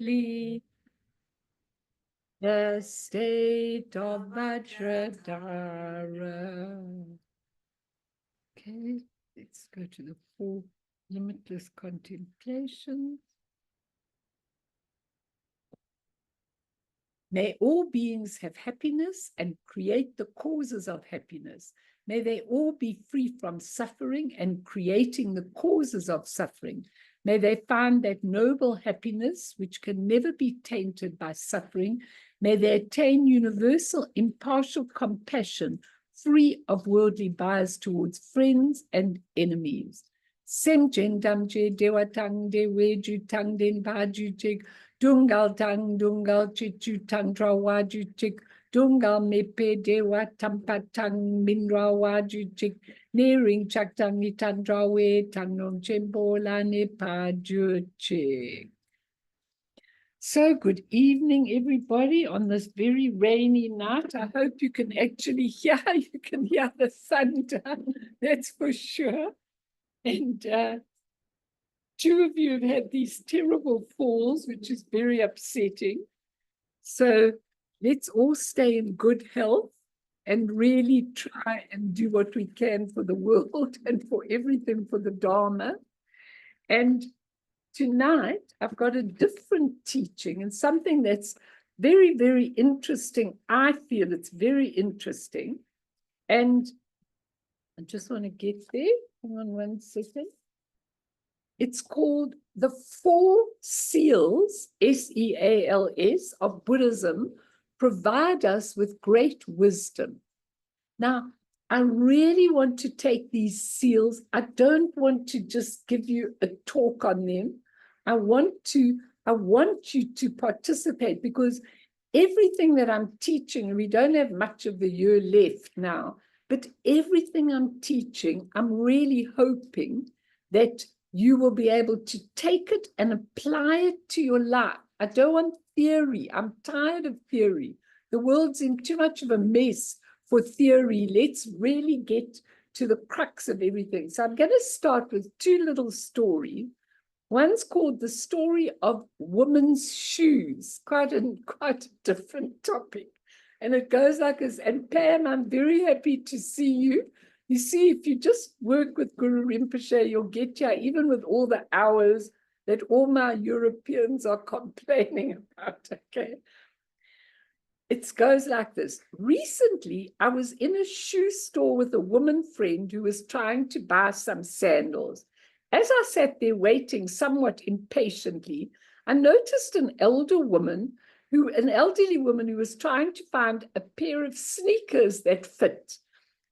deeply. The state of Vajradhara. Okay, let's go to the 4 limitless contemplations. May all beings have happiness and create the causes of happiness. May they all be free from suffering and creating the causes of suffering. May they find that noble happiness, which can never be tainted by suffering. May they attain universal impartial compassion, free of worldly bias towards friends and enemies. Semjen damje dewatang deweju tang den baju jig. Dungal tang, dungal chichu tang trawaju chik, dungal mepe dewa tampatang minrawaju chik, nearing chak tang ni tang trawe, tang nom chembola ne paju chik. So good evening, everybody, on this very rainy night. I hope you can actually hear, the thunder, that's for sure. And 2 of you have had these terrible falls, which is very upsetting. So let's all stay in good health and really try and do what we can for the world and for everything, for the Dharma. And tonight, I've got a different teaching and something that's very, very interesting. I feel it's very interesting. And I just want to get there. Hang on 1 second. It's called the 4 seals, S-E-A-L-S, of Buddhism, provide us with great wisdom. Now, I really want to take these seals. I don't want to just give you a talk on them. I want you to participate, because everything that I'm teaching, we don't have much of the year left now, but everything I'm teaching, I'm really hoping that you will be able to take it and apply it to your life. I don't want theory. I'm tired of theory. The world's in too much of a mess for theory. Let's really get to the crux of everything. So I'm going to start with 2 little stories. One's called The Story of Woman's Shoes, quite a different topic. And it goes like this. And Pam, I'm very happy to see you. You see, if you just work with Guru Rinpoche, you'll get here, even with all the hours that all my Europeans are complaining about, okay? It goes like this. Recently, I was in a shoe store with a woman friend who was trying to buy some sandals. As I sat there waiting somewhat impatiently, I noticed an elderly woman who was trying to find a pair of sneakers that fit.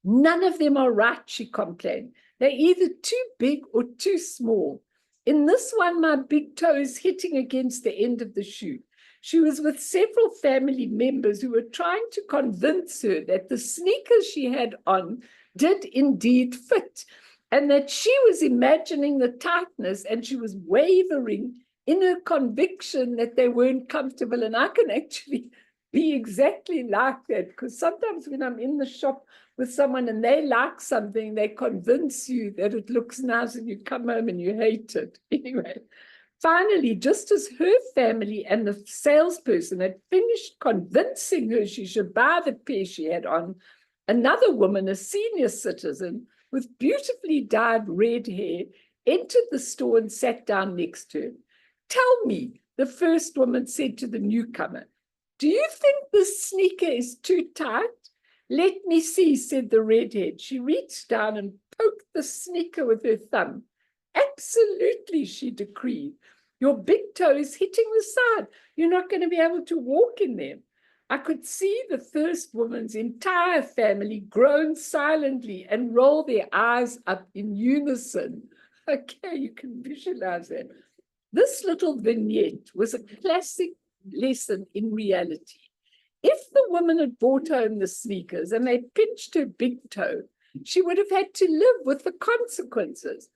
None of them are right, she complained. They're either too big or too small. In this one, my big toe is hitting against the end of the shoe. She was with several family members who were trying to convince her that the sneakers she had on did indeed fit, and that she was imagining the tightness, and she was wavering in her conviction that they weren't comfortable. And I can actually be exactly like that, because sometimes when I'm in the shop with someone and they like something, they convince you that it looks nice and you come home and you hate it. Anyway, finally, just as her family and the salesperson had finished convincing her she should buy the pair she had on, another woman, a senior citizen with beautifully dyed red hair, entered the store and sat down next to her. "Tell me," the first woman said to the newcomer, "do you think this sneaker is too tight?" "Let me see," said the redhead. She reached down and poked the sneaker with her thumb. "Absolutely," she decreed. "Your big toe is hitting the side. You're not going to be able to walk in them." I could see the first woman's entire family groan silently and roll their eyes up in unison. Okay, you can visualize that. This little vignette was a classic lesson in reality. If the woman had brought home the sneakers and they pinched her big toe, she would have had to live with the consequences.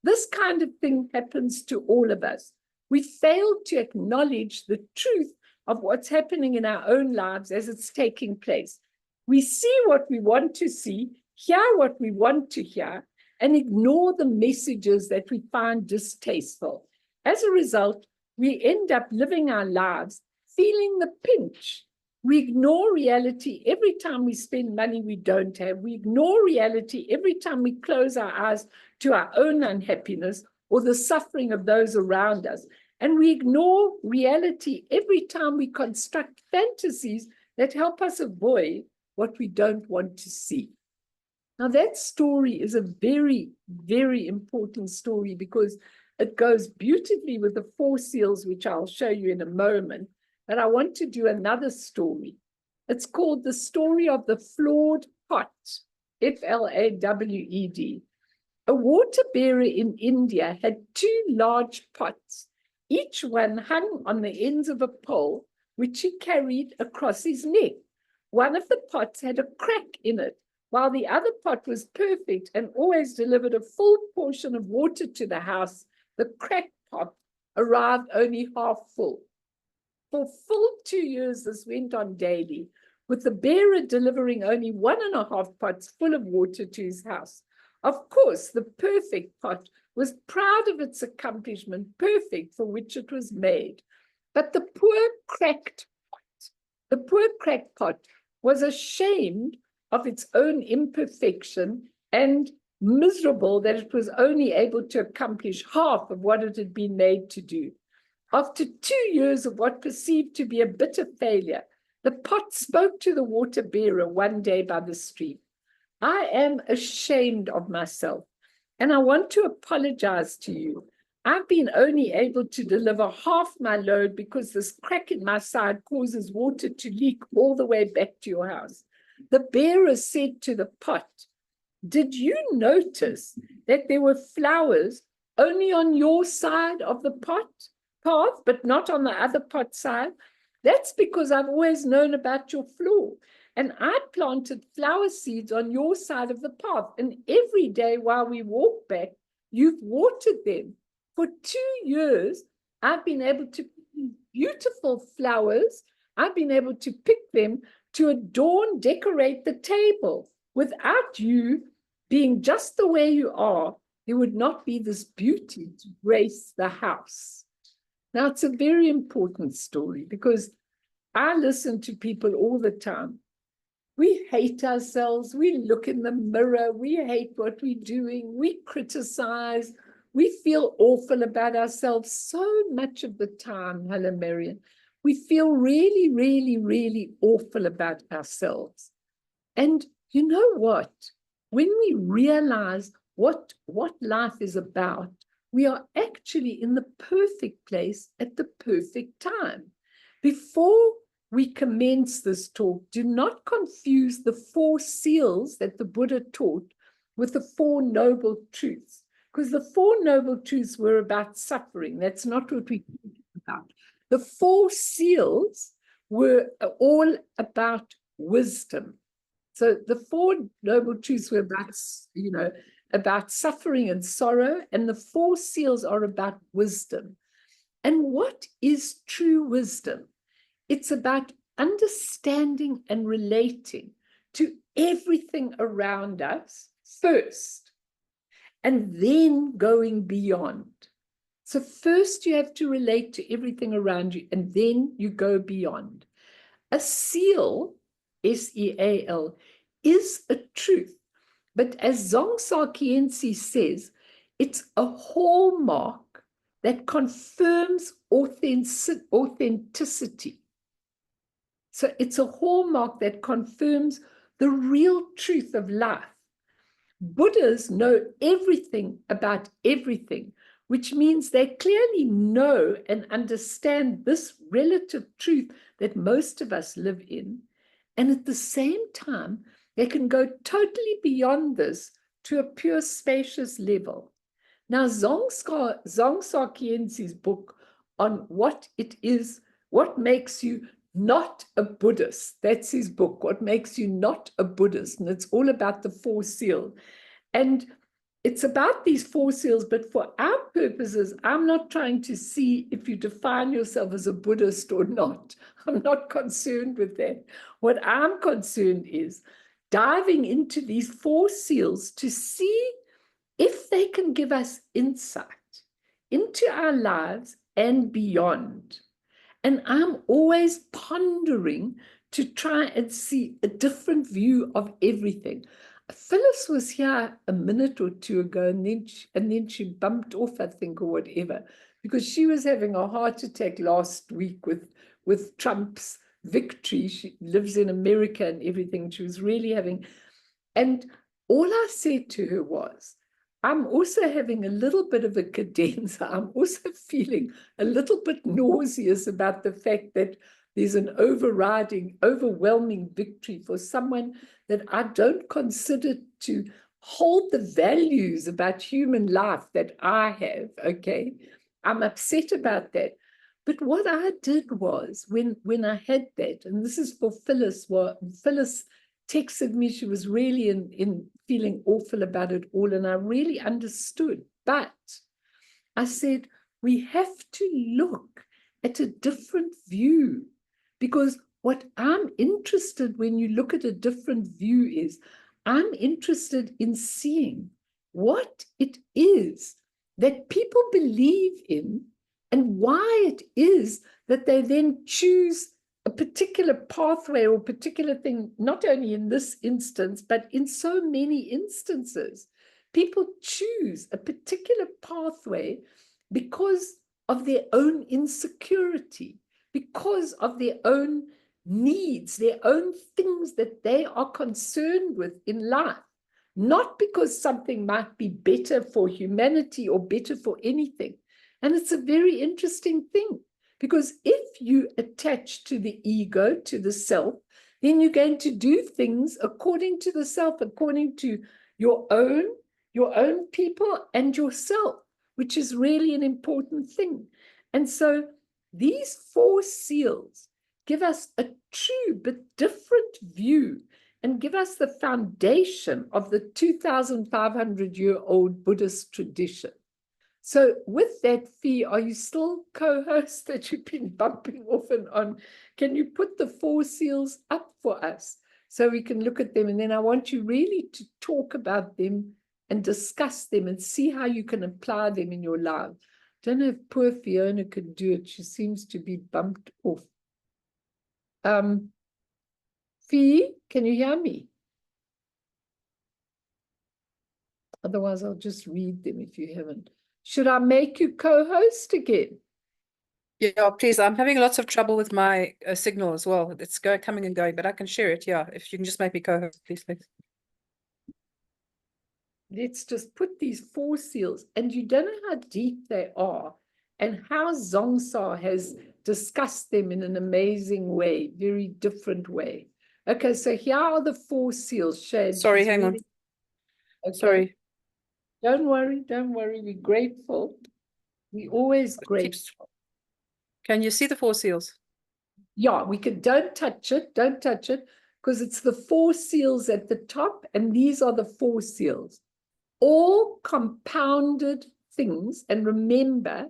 This kind of thing happens to all of us. We fail to acknowledge the truth of what's happening in our own lives as it's taking place. We see what we want to see, hear what we want to hear, and ignore the messages that we find distasteful. As a result, we end up living our lives feeling the pinch. We ignore reality every time we spend money we don't have. We ignore reality every time we close our eyes to our own unhappiness or the suffering of those around us. And we ignore reality every time we construct fantasies that help us avoid what we don't want to see. Now, that story is a very, very important story because it goes beautifully with the 4 seals, which I'll show you in a moment. But I want to do another story. It's called The Story of the Flawed Pot, Flawed. A water bearer in India had 2 large pots. Each one hung on the ends of a pole, which he carried across his neck. One of the pots had a crack in it, while the other pot was perfect and always delivered a full portion of water to the house. The cracked pot arrived only half full. For full 2 years, this went on daily, with the bearer delivering only 1.5 pots full of water to his house. Of course, the perfect pot was proud of its accomplishment, perfect for which it was made. But the poor cracked pot was ashamed of its own imperfection and miserable that it was only able to accomplish half of what it had been made to do. After 2 years of what perceived to be a bitter failure, the pot spoke to the water bearer one day by the stream. I am ashamed of myself, and I want to apologize to you. I've been only able to deliver half my load because this crack in my side causes water to leak all the way back to your house. The bearer said to the pot, did you notice that there were flowers only on your side of the path, but not on the other pot side? That's because I've always known about your flaw. And I planted flower seeds on your side of the path. And every day while we walk back, you've watered them. For 2 years, I've been able to pick beautiful flowers. I've been able to pick them to adorn, decorate the table. Without you being just the way you are, there would not be this beauty to grace the house. Now, it's a very important story because I listen to people all the time. We hate ourselves. We look in the mirror. We hate what we're doing. We criticize. We feel awful about ourselves so much of the time, Helen Marion. We feel really, really, really awful about ourselves. And you know what? When we realize what life is about, we are actually in the perfect place at the perfect time. Before we commence this talk, do not confuse the 4 seals that the Buddha taught with the 4 noble truths, because the 4 noble truths were about suffering. That's not what we're talking about. The 4 seals were all about wisdom. So the 4 noble truths were about, about suffering and sorrow, and the 4 seals are about wisdom. And what is true wisdom? It's about understanding and relating to everything around us first, and then going beyond. So first you have to relate to everything around you, and then you go beyond. A seal, S-E-A-L, is a truth. But as Dzongsa Khyentse says, it's a hallmark that confirms authenticity. So it's a hallmark that confirms the real truth of life. Buddhas know everything about everything, which means they clearly know and understand this relative truth that most of us live in. And at the same time, they can go totally beyond this to a pure spacious level. Now, Dzongsa Khyentse's book on what it is, what makes you not a Buddhist, that's his book, What Makes You Not a Buddhist, and it's all about the 4 seals. And it's about these 4 seals, but for our purposes, I'm not trying to see if you define yourself as a Buddhist or not. I'm not concerned with that. What I'm concerned is diving into these 4 seals to see if they can give us insight into our lives and beyond. And I'm always pondering to try and see a different view of everything. Phyllis was here a minute or two ago, and then she bumped off, I think, or whatever, because she was having a heart attack last week with Trump's victory. She lives in America and everything. She was really having, and all I said to her was, I'm also having a little bit of a cadenza. I'm also feeling a little bit nauseous about the fact that there's an overwhelming victory for someone that I don't consider to hold the values about human life that I have, okay? I'm upset about that. But what I did was, when I had that, and this is for Phyllis, Phyllis texted me, she was really in feeling awful about it all, and I really understood. But I said, we have to look at a different view, because what I'm interested when you look at a different view is, I'm interested in seeing what it is that people believe in and why it is that they then choose a particular pathway or particular thing, not only in this instance, but in so many instances. People choose a particular pathway because of their own insecurity, because of their own needs, their own things that they are concerned with in life, not because something might be better for humanity or better for anything. And it's a very interesting thing, because if you attach to the ego, to the self, then you're going to do things according to the self, according to your own people and yourself, which is really an important thing. And so these 4 seals give us a true but different view and give us the foundation of the 2,500-year-old Buddhist tradition. So with that, Fee, are you still co-host that you've been bumping off and on? Can you put the 4 seals up for us so we can look at them? And then I want you really to talk about them and discuss them and see how you can apply them in your life. Don't know if poor Fiona could do it. She seems to be bumped off. Fee, can you hear me? Otherwise, I'll just read them if you haven't. Should I make you co-host again? Yeah, please. I'm having lots of trouble with my signal as well. It's coming and going, but I can share it. Yeah, if you can just make me co-host, please. Let's just put these 4 seals, and you don't know how deep they are and how Zongsa has discussed them in an amazing way, very different way. Okay, so here are the 4 seals. Shade. Sorry, hang on. Okay. Sorry. Don't worry. We're grateful. We're always grateful. Can you see the 4 seals? Yeah, we could, don't touch it, because it's the 4 seals at the top, and these are the 4 seals. All compounded things, and remember,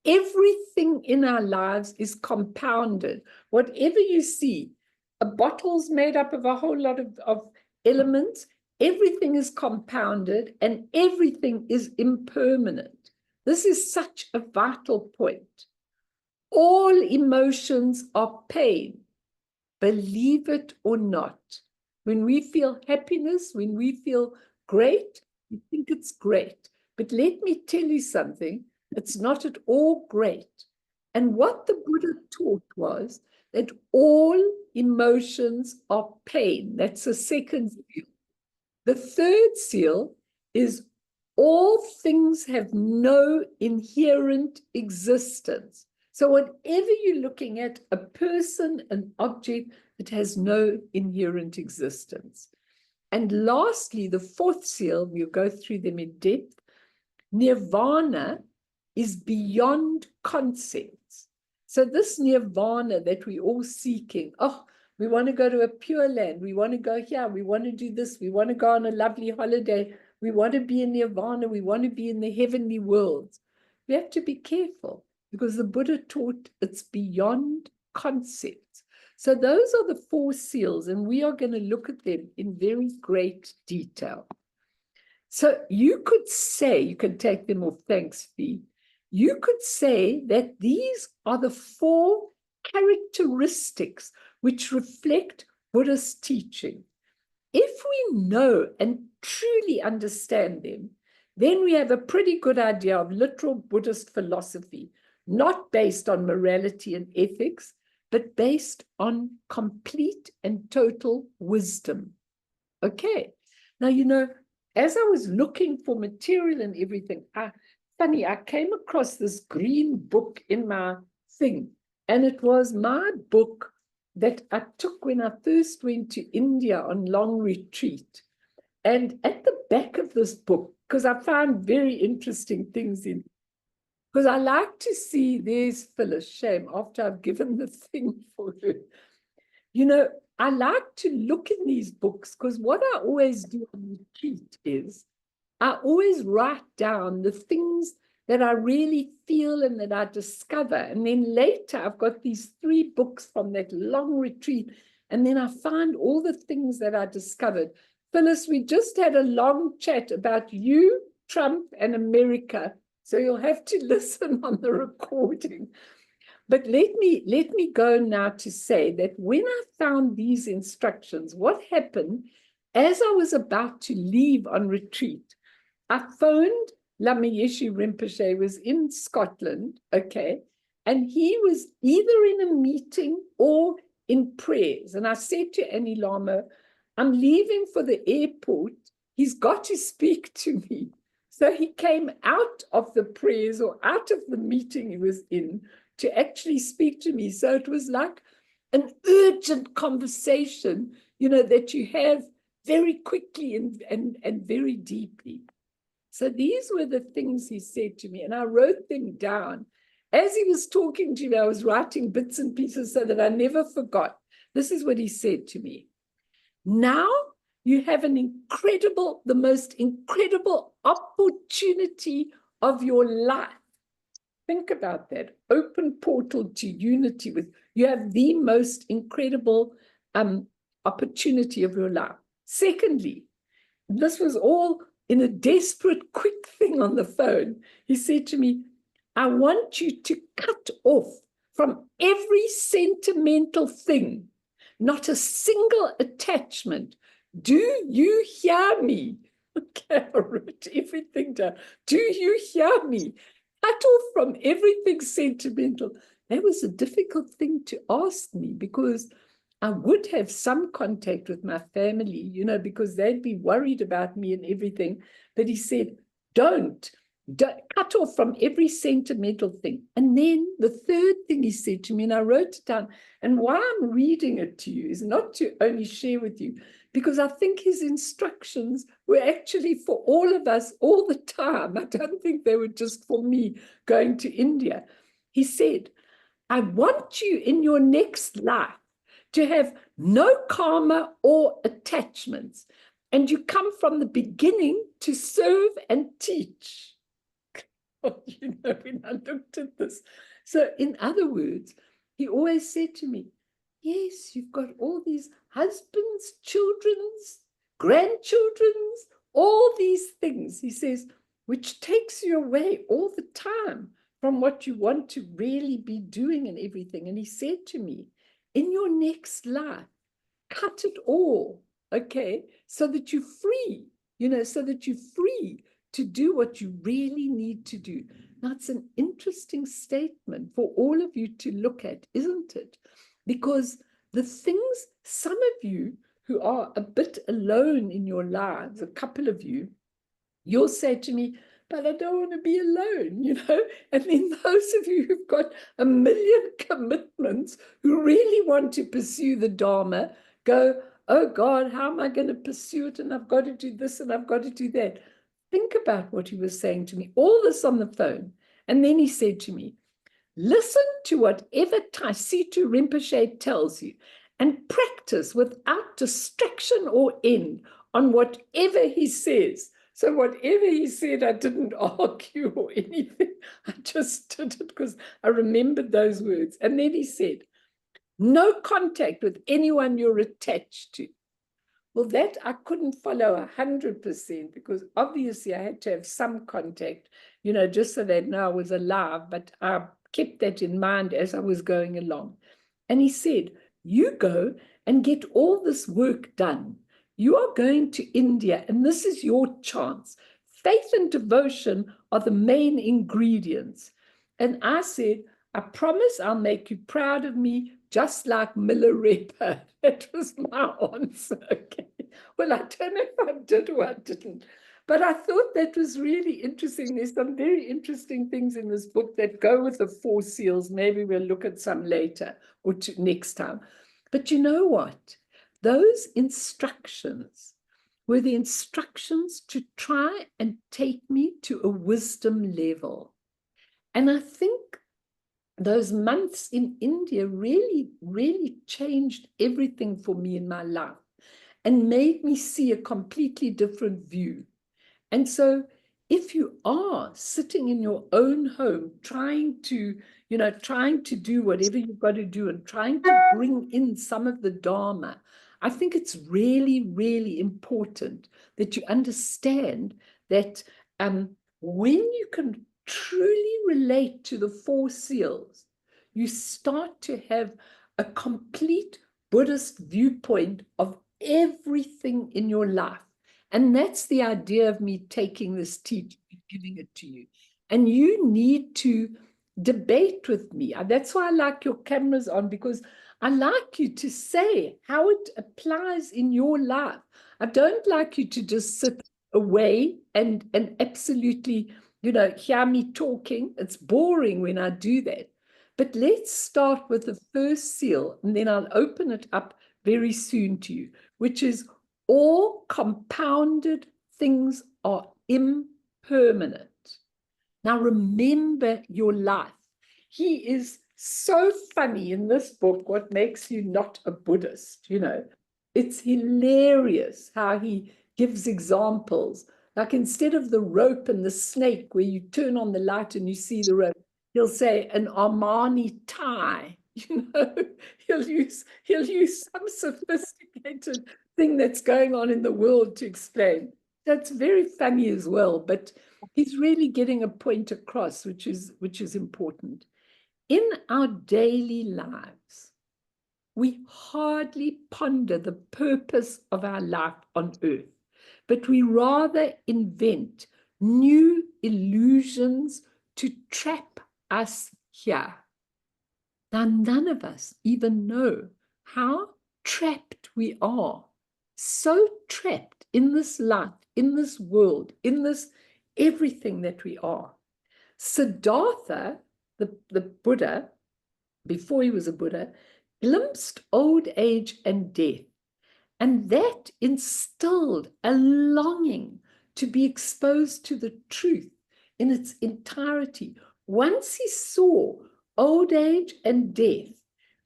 everything in our lives is compounded. Whatever you see, a bottle's made up of a whole lot of elements, everything is compounded, and everything is impermanent. This is such a vital point. All emotions are pain, believe it or not. When we feel happiness, when we feel great, we think it's great. But let me tell you something, it's not at all great. And what the Buddha taught was that all emotions are pain. That's the second seal. The third seal is all things have no inherent existence. So whatever you're looking at, a person, an object, it has no inherent existence. And lastly, the 4th seal, we'll go through them in depth, nirvana is beyond concepts. So this nirvana that we're all seeking, oh, we want to go to a pure land, we want to go here, we want to do this, we want to go on a lovely holiday, we want to be in nirvana, we want to be in the heavenly worlds. We have to be careful, because the Buddha taught it's beyond concepts. So those are the 4 seals, and we are going to look at them in very great detail. So you could say, you can take them off, thanks, Fee. you could say that these are the 4 characteristics which reflect Buddhist teaching. If we know and truly understand them, then we have a pretty good idea of literal Buddhist philosophy, not based on morality and ethics, but based on complete and total wisdom. Okay. Now, you know, as I was looking for material and everything, I came across this green book in my thing, and it was my book that I took when I first went to India on long retreat. And at the back of this book, because I found very interesting things in, because I like to see, there's Phyllis, shame, after I've given the thing for her. You know, I like to look in these books, because what I always do on retreat is I always write down the things that I really feel and that I discover. And then later I've got these 3 books from that long retreat. And then I find all the things that I discovered. Phyllis, we just had a long chat about you, Trump, and America. So you'll have to listen on the recording. But let me go now to say that when I found these instructions, what happened as I was about to leave on retreat, I phoned Lama Yeshe Rinpoche, was in Scotland, okay, and he was either in a meeting or in prayers. And I said to Annie Lama, I'm leaving for the airport. He's got to speak to me. So he came out of the prayers or out of the meeting he was in to actually speak to me. So it was like an urgent conversation, you know, that you have very quickly and very deeply. So these were the things he said to me, and I wrote them down. As he was talking to me, I was writing bits and pieces so that I never forgot. This is what he said to me. Now you have the most incredible opportunity of your life. Think about that. Open portal to unity with, you have the most incredible opportunity of your life. Secondly, this was all in a desperate, quick thing on the phone. He said to me, I want you to cut off from every sentimental thing, not a single attachment. Do you hear me? Okay, I wrote everything down. Do you hear me? Cut off from everything sentimental. That was a difficult thing to ask me, because I would have some contact with my family, you know, because they'd be worried about me and everything. But he said, don't cut off from every sentimental thing. And then the third thing he said to me, and I wrote it down, and why I'm reading it to you is not to only share with you, because I think his instructions were actually for all of us all the time. I don't think they were just for me going to India. He said, I want you in your next life to have no karma or attachments, and you come from the beginning to serve and teach. You know, when I looked at this. So in other words, he always said to me, yes, you've got all these husbands, children's, grandchildren's, all these things, he says, which takes you away all the time from what you want to really be doing and everything. And he said to me, in your next life, cut it all, okay, so that you're free, you know, so that you're free to do what you really need to do. Now, it's an interesting statement for all of you to look at, isn't it? Because the things, some of you who are a bit alone in your lives, a couple of you, you'll say to me, but I don't want to be alone, you know? And then those of you who've got 1 million commitments, who really want to pursue the Dharma, go, oh God, how am I going to pursue it? And I've got to do this and I've got to do that. Think about what he was saying to me, all this on the phone. And then he said to me, listen to whatever Taisitu Rinpoche tells you and practice without distraction or end on whatever he says. So whatever he said, I didn't argue or anything. I just did it because I remembered those words. And then he said, no contact with anyone you're attached to. Well, that I couldn't follow 100% because obviously I had to have some contact, just so they'd know I was alive, but I kept that in mind as I was going along. And he said, you go and get all this work done. You are going to India, and this is your chance. Faith and devotion are the main ingredients. And I said, I promise I'll make you proud of me, just like Miller Repper. That was my answer. Okay. Well, I don't know if I did or I didn't, but I thought that was really interesting. There's some very interesting things in this book that go with the 4 seals. Maybe we'll look at some later or next time. But you know what? Those instructions were the instructions to try and take me to a wisdom level. And I think those months in India really, really changed everything for me in my life and made me see a completely different view. And so if you are sitting in your own home, trying to do whatever you've got to do and trying to bring in some of the Dharma, I think it's really, really important that you understand that when you can truly relate to the 4 seals, you start to have a complete Buddhist viewpoint of everything in your life. And that's the idea of me taking this teaching and giving it to you. And you need to debate with me. That's why I like your cameras on, because I like you to say how it applies in your life. I don't like you to just sit away and absolutely, hear me talking. It's boring when I do that. But let's start with the first seal, and then I'll open it up very soon to you, which is all compounded things are impermanent. Now remember your life. He is so funny in this book, What Makes You Not a Buddhist. It's hilarious how he gives examples. Like instead of the rope and the snake where you turn on the light and you see the rope, he'll say an Armani tie. He'll use some sophisticated thing that's going on in the world to explain. That's very funny as well, but he's really getting a point across, which is important. In our daily lives, we hardly ponder the purpose of our life on earth, but we rather invent new illusions to trap us here. Now, none of us even know how trapped we are. So trapped in this life, in this world, in this everything that we are. Siddhartha, the Buddha, before he was a Buddha, glimpsed old age and death. And that instilled a longing to be exposed to the truth in its entirety. Once he saw old age and death,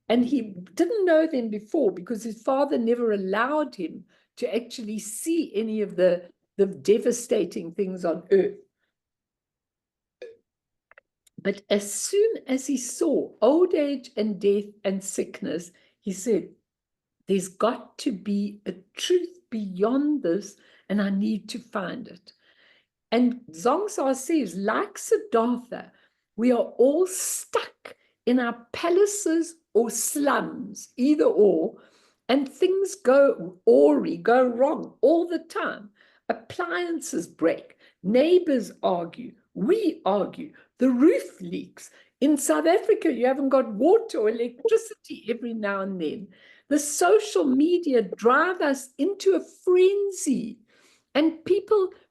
and he didn't know them before because his father never allowed him to actually see any of the devastating things on earth. But as soon as he saw old age and death and sickness, he said, there's got to be a truth beyond this, and I need to find it. And Zongsa says, like Siddhartha, we are all stuck in our palaces or slums, either or, and things go awry, go wrong all the time. Appliances break, neighbors argue, we argue, the roof leaks. In South Africa, you haven't got water or electricity every now and then. The social media drive us into a frenzy, and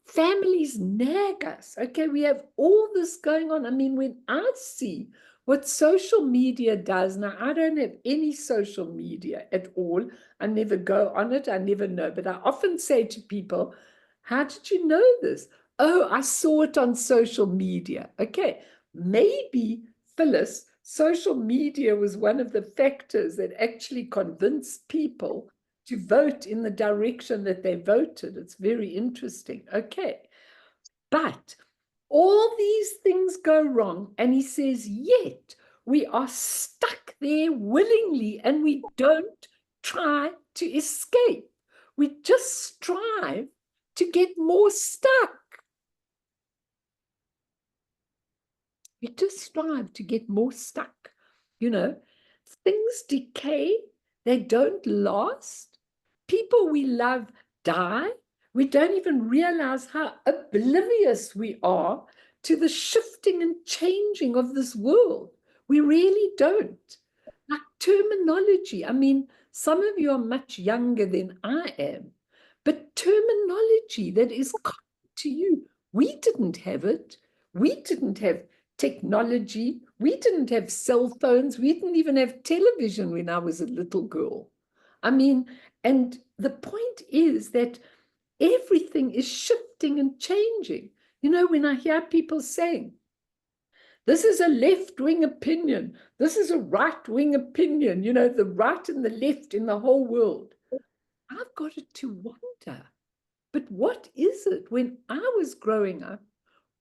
families nag us. Okay, we have all this going on. I mean, when I see what social media does, now I don't have any social media at all. I never go on it. I never know. But I often say to people, how did you know this? Oh, I saw it on social media. Okay, maybe, Phyllis, social media was one of the factors that actually convinced people to vote in the direction that they voted. It's very interesting. Okay. But all these things go wrong. And he says, yet we are stuck there willingly and we don't try to escape. We just strive to get more stuck. We just strive to get more stuck. You know, things decay, they don't last. People we love die. We don't even realize how oblivious we are to the shifting and changing of this world. We really don't. Like terminology, I mean, some of you are much younger than I am, but terminology that is common to you, we didn't have it. We didn't have technology. We didn't have cell phones. We didn't even have television when I was a little girl. I mean, and the point is that everything is shifting and changing. You know, when I hear people saying, this is a left-wing opinion, this is a right-wing opinion, you know, the right and the left in the whole world, I've got it to wonder, but what is it? When I was growing up,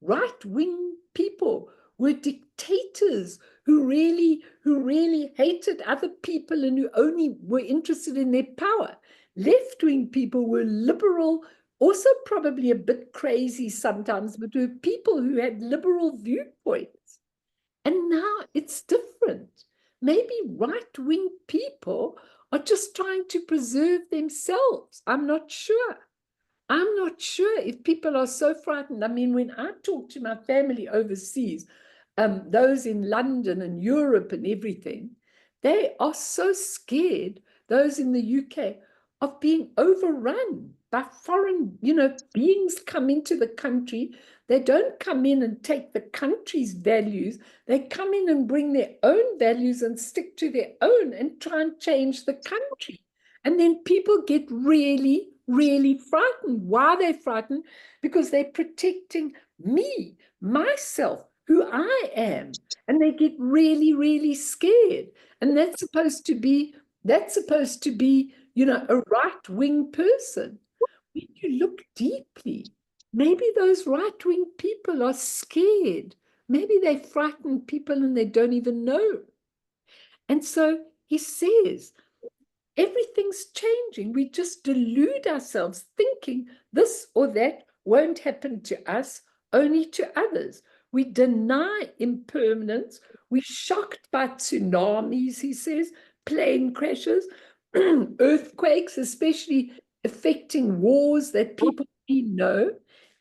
right-wing people were dictators who really hated other people and who only were interested in their power. Left-wing people were liberal, also probably a bit crazy sometimes, but were people who had liberal viewpoints. And now it's different. Maybe right-wing people are just trying to preserve themselves. I'm not sure. I'm not sure if people are so frightened. I mean, when I talk to my family overseas, those in London and Europe and everything, they are so scared, those in the UK, of being overrun by foreign, you know, beings come into the country. They don't come in and take the country's values. They come in and bring their own values and stick to their own and try and change the country. And then people get really, really frightened. Why are they frightened? Because they're protecting me, myself, who I am. And they get really, really scared. And that's supposed to be, you know, a right-wing person. When you look deeply, maybe those right-wing people are scared. Maybe they frighten people and they don't even know. And so he says, everything's changing. We just delude ourselves thinking this or that won't happen to us, only to others. We deny impermanence. We're shocked by tsunamis, he says, plane crashes, earthquakes, especially affecting wars that people didn't know.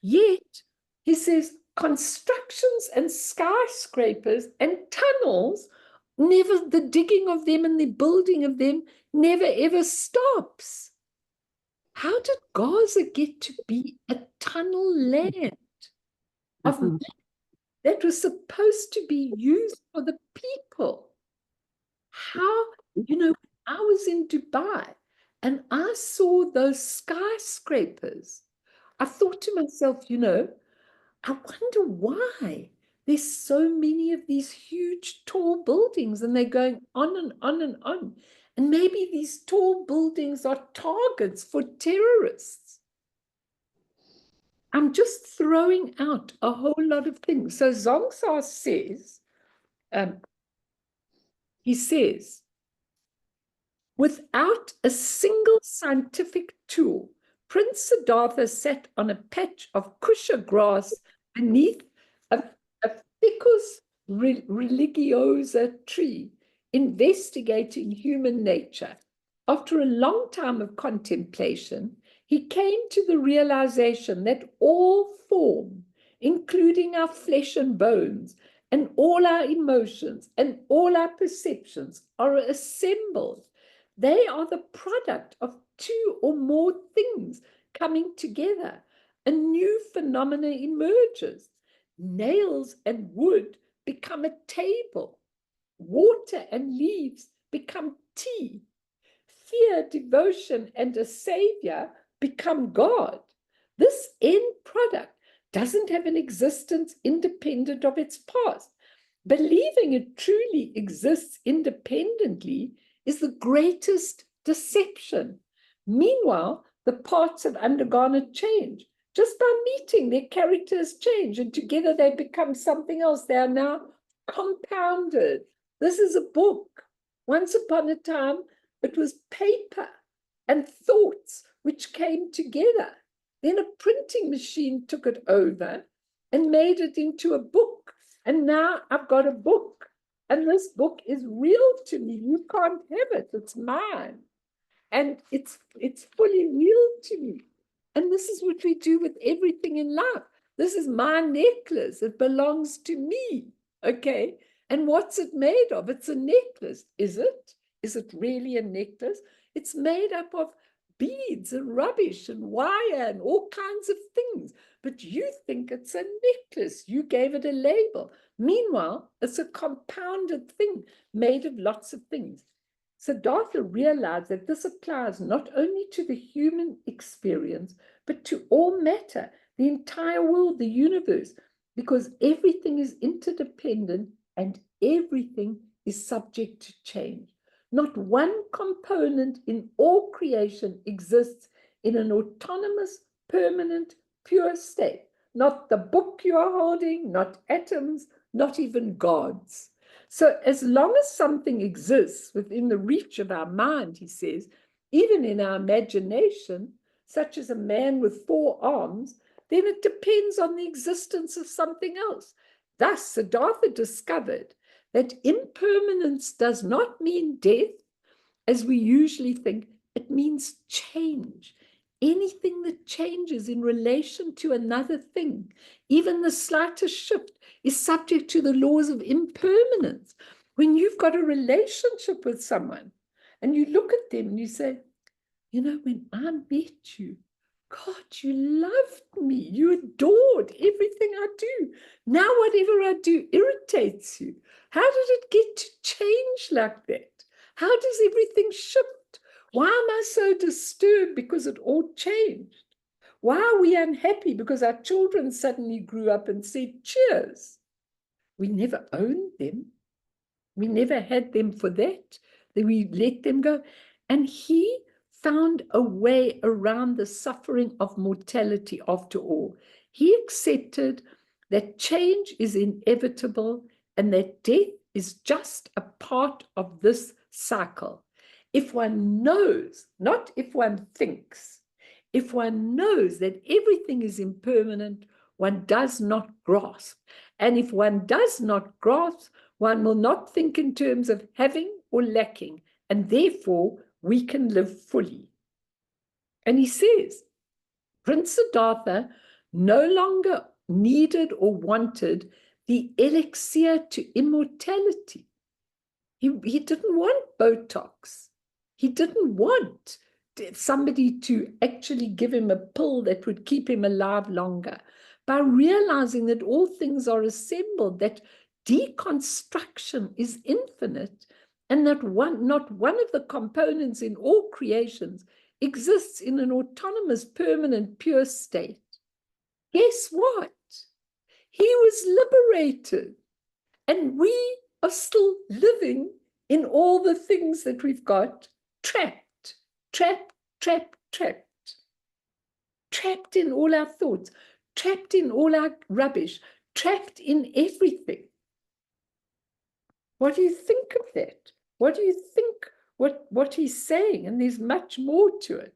Yet, he says, constructions and skyscrapers and tunnels, never, the digging of them and the building of them never ever stops. How did Gaza get to be a tunnel land of land that was supposed to be used for the people? How, you know, I was in Dubai and I saw those skyscrapers. I thought to myself, you know, I wonder why there's so many of these huge tall buildings and they're going on and on and on. And maybe these tall buildings are targets for terrorists. I'm just throwing out a whole lot of things. So Zongsa says, he says, without a single scientific tool, Prince Siddhartha sat on a patch of kusha grass beneath a Ficus religiosa tree, investigating human nature. After a long time of contemplation, he came to the realization that all form, including our flesh and bones, and all our emotions and all our perceptions, are assembled. They are the product of two or more things coming together. A new phenomenon emerges. Nails and wood become a table. Water and leaves become tea. Fear, devotion, and a savior become God. This end product doesn't have an existence independent of its past. Believing it truly exists independently is the greatest deception. Meanwhile, the parts have undergone a change. Just by meeting, their characters change, and together they become something else. They are now compounded. This is a book. Once upon a time, it was paper and thoughts which came together. Then a printing machine took it over and made it into a book. And now I've got a book. And this book is real to me. You can't have it. It's mine. And it's fully real to me. And this is what we do with everything in life. This is my necklace. It belongs to me. Okay. And what's it made of? It's a necklace. Is it? Is it really a necklace? It's made up of beads and rubbish and wire and all kinds of things. But you think it's a necklace. You gave it a label. Meanwhile, it's a compounded thing made of lots of things. Siddhartha realized that this applies not only to the human experience, but to all matter, the entire world, the universe, because everything is interdependent and everything is subject to change. Not one component in all creation exists in an autonomous, permanent, pure state. Not the book you are holding, not atoms, not even gods. So as long as something exists within the reach of our mind, he says, even in our imagination, such as a man with 4 arms, then it depends on the existence of something else. Thus, Siddhartha discovered that impermanence does not mean death, as we usually think. It means change. Anything that changes in relation to another thing, even the slightest shift, is subject to the laws of impermanence. When you've got a relationship with someone and you look at them and you say, you know, when I met you, God, you loved me. You adored everything I do. Now whatever I do irritates you. How did it get to change like that? How does everything shift? Why am I so disturbed? Because it all changed. Why are we unhappy? Because our children suddenly grew up and said, cheers. We never owned them. We never had them for that. We let them go. And he found a way around the suffering of mortality after all. He accepted that change is inevitable and that death is just a part of this cycle. If one knows, not if one thinks, if one knows that everything is impermanent, one does not grasp. And if one does not grasp, one will not think in terms of having or lacking, and therefore we can live fully. And he says, Prince Siddhartha no longer needed or wanted the elixir to immortality. He didn't want Botox. He didn't want somebody to actually give him a pill that would keep him alive longer. By realizing that all things are assembled, that deconstruction is infinite, and that not one of the components in all creations exists in an autonomous, permanent, pure state. Guess what? He was liberated, and we are still living in all the things that we've got trapped, trapped, trapped, trapped, trapped in all our thoughts, trapped in all our rubbish, trapped in everything. What do you think of that? What do you think what he's saying? And there's much more to it.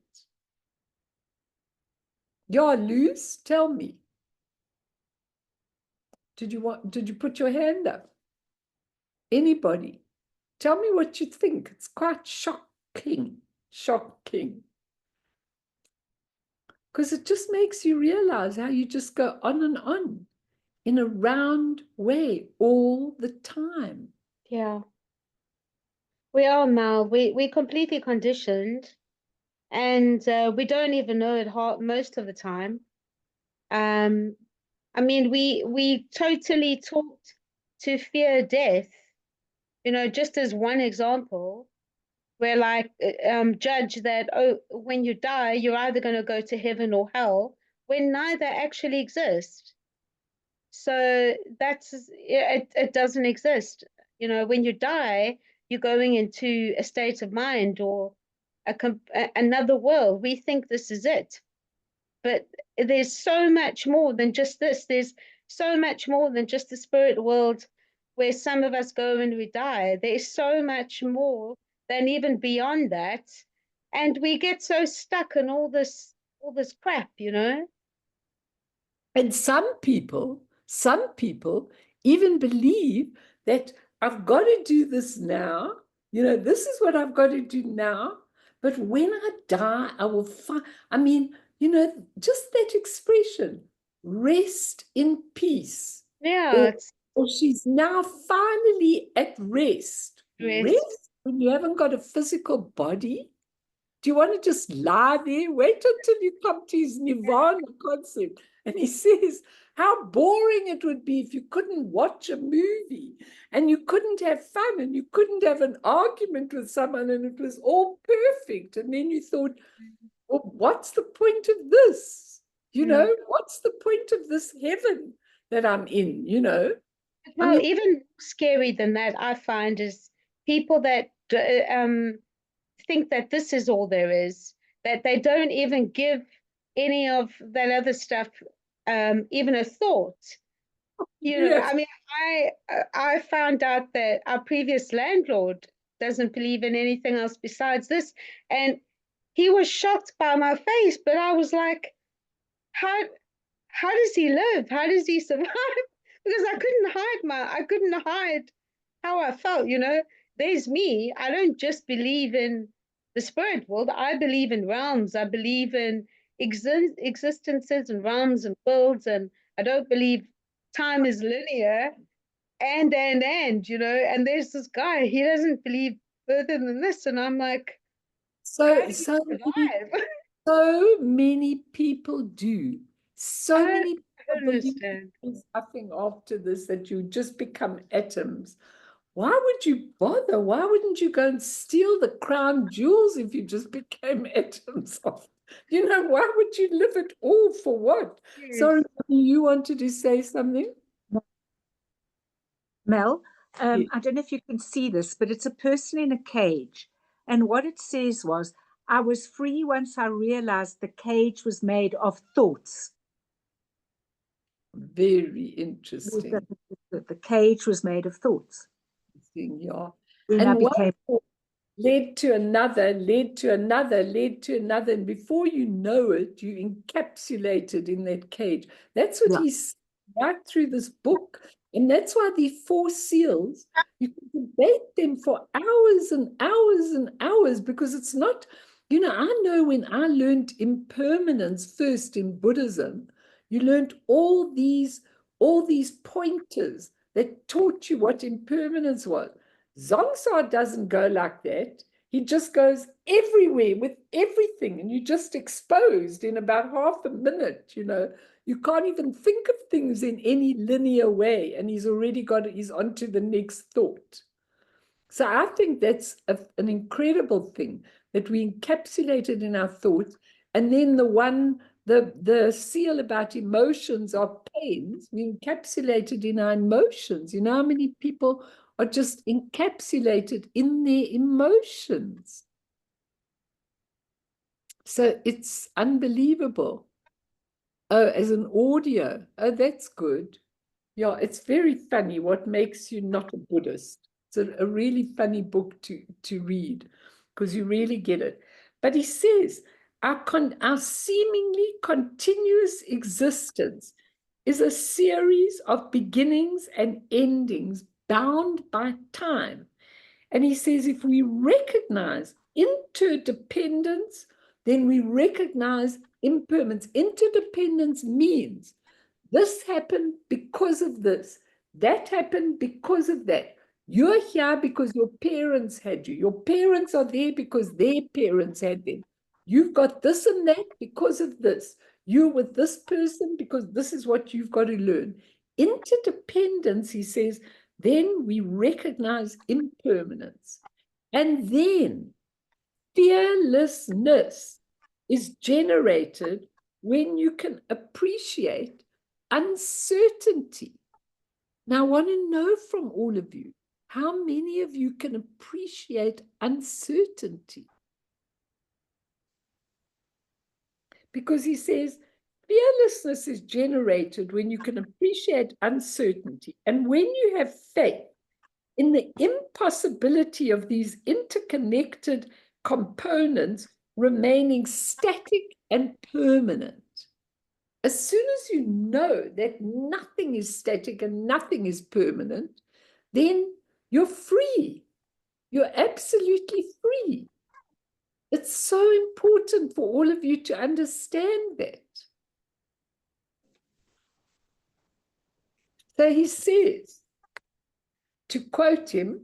Yeah, Luz, tell me. Did you put your hand up? Anybody? Tell me what you think. It's quite shocking. Because it just makes you realize how you just go on and on in a round way all the time. Yeah. We are, Mal. We're completely conditioned, and we don't even know it most of the time. I mean, we totally taught to fear death, you know, just as one example, where like judge that, oh, when you die, you're either going to go to heaven or hell, when neither actually exist. So it doesn't exist. You know, when you die, you're going into a state of mind or another world. We think this is it. But there's so much more than just this. There's so much more than just the spirit world where some of us go when we die. There's so much more than even beyond that. And we get so stuck in all this crap, you know? And some people even believe that I've got to do this now. You know, this is what I've got to do now. But when I die, I will find, I mean, you know, just that expression, rest in peace. Yeah, it's Or she's now finally at rest. rest. Rest when you haven't got a physical body? Do you want to just lie there? Wait until you come to his Nirvana concept. And he says, how boring it would be if you couldn't watch a movie and you couldn't have fun and you couldn't have an argument with someone and it was all perfect. And then you thought, well, what's the point of this? You know, what's the point of this heaven that I'm in, you know? Well, I mean, even scary than that, I find, is people that think that this is all there is, that they don't even give any of that other stuff even a thought. You know, yes. I mean, I found out that our previous landlord doesn't believe in anything else besides this, and he was shocked by my face. But I was like, how does he live? How does he survive? Because I couldn't hide how I felt, you know. There's me. I don't just believe in the spirit world. I believe in realms. I believe in existences and realms and worlds, and I don't believe time is linear and you know. And there's this guy, he doesn't believe further than this, and I'm like, how do you survive? So many people do. So I many don't people believe understand. there's nothing after this, that you just become atoms. Why would you bother? Why wouldn't you go and steal the crown jewels if you just became atoms of? You know, why would you live at all for what? Yes. Sorry, you wanted to say something? Mel, Yes. I don't know if you can see this, but it's a person in a cage. And what it says was, I was free once I realized the cage was made of thoughts. Very interesting. The cage was made of thoughts. Yeah. When I And became one led to another, led to another, led to another. And before you know it, you encapsulated in that cage. That's what he's right through this book. And that's why the four seals, you can debate them for hours and hours and hours, because it's not, you know, I know when I learned impermanence first in Buddhism, you learned all these pointers that taught you what impermanence was. Zongsa doesn't go like that. He just goes everywhere with everything, and you're just exposed in about half a minute, you know. You can't even think of things in any linear way, and he's on to the next thought. So I think that's an incredible thing, that we encapsulated in our thoughts, and then the seal about emotions are pains. We encapsulated in our emotions. You know how many people are just encapsulated in their emotions? So it's unbelievable. Oh, as an audio. Oh, that's good. Yeah, it's very funny what makes you not a Buddhist. It's a really funny book to read, because you really get it. But he says, our seemingly continuous existence is a series of beginnings and endings bound by time. And he says, if we recognize interdependence, then we recognize impermanence. Interdependence means this happened because of this. That happened because of that. You're here because your parents had you. Your parents are there because their parents had them. You've got this and that because of this. You're with this person because this is what you've got to learn. Interdependence, he says, then we recognize impermanence. And then fearlessness is generated when you can appreciate uncertainty. Now, I want to know from all of you, how many of you can appreciate uncertainty? Because he says, fearlessness is generated when you can appreciate uncertainty. And when you have faith in the impossibility of these interconnected components remaining static and permanent. As soon as you know that nothing is static and nothing is permanent, then you're free. You're absolutely free. It's so important for all of you to understand that. So he says, to quote him,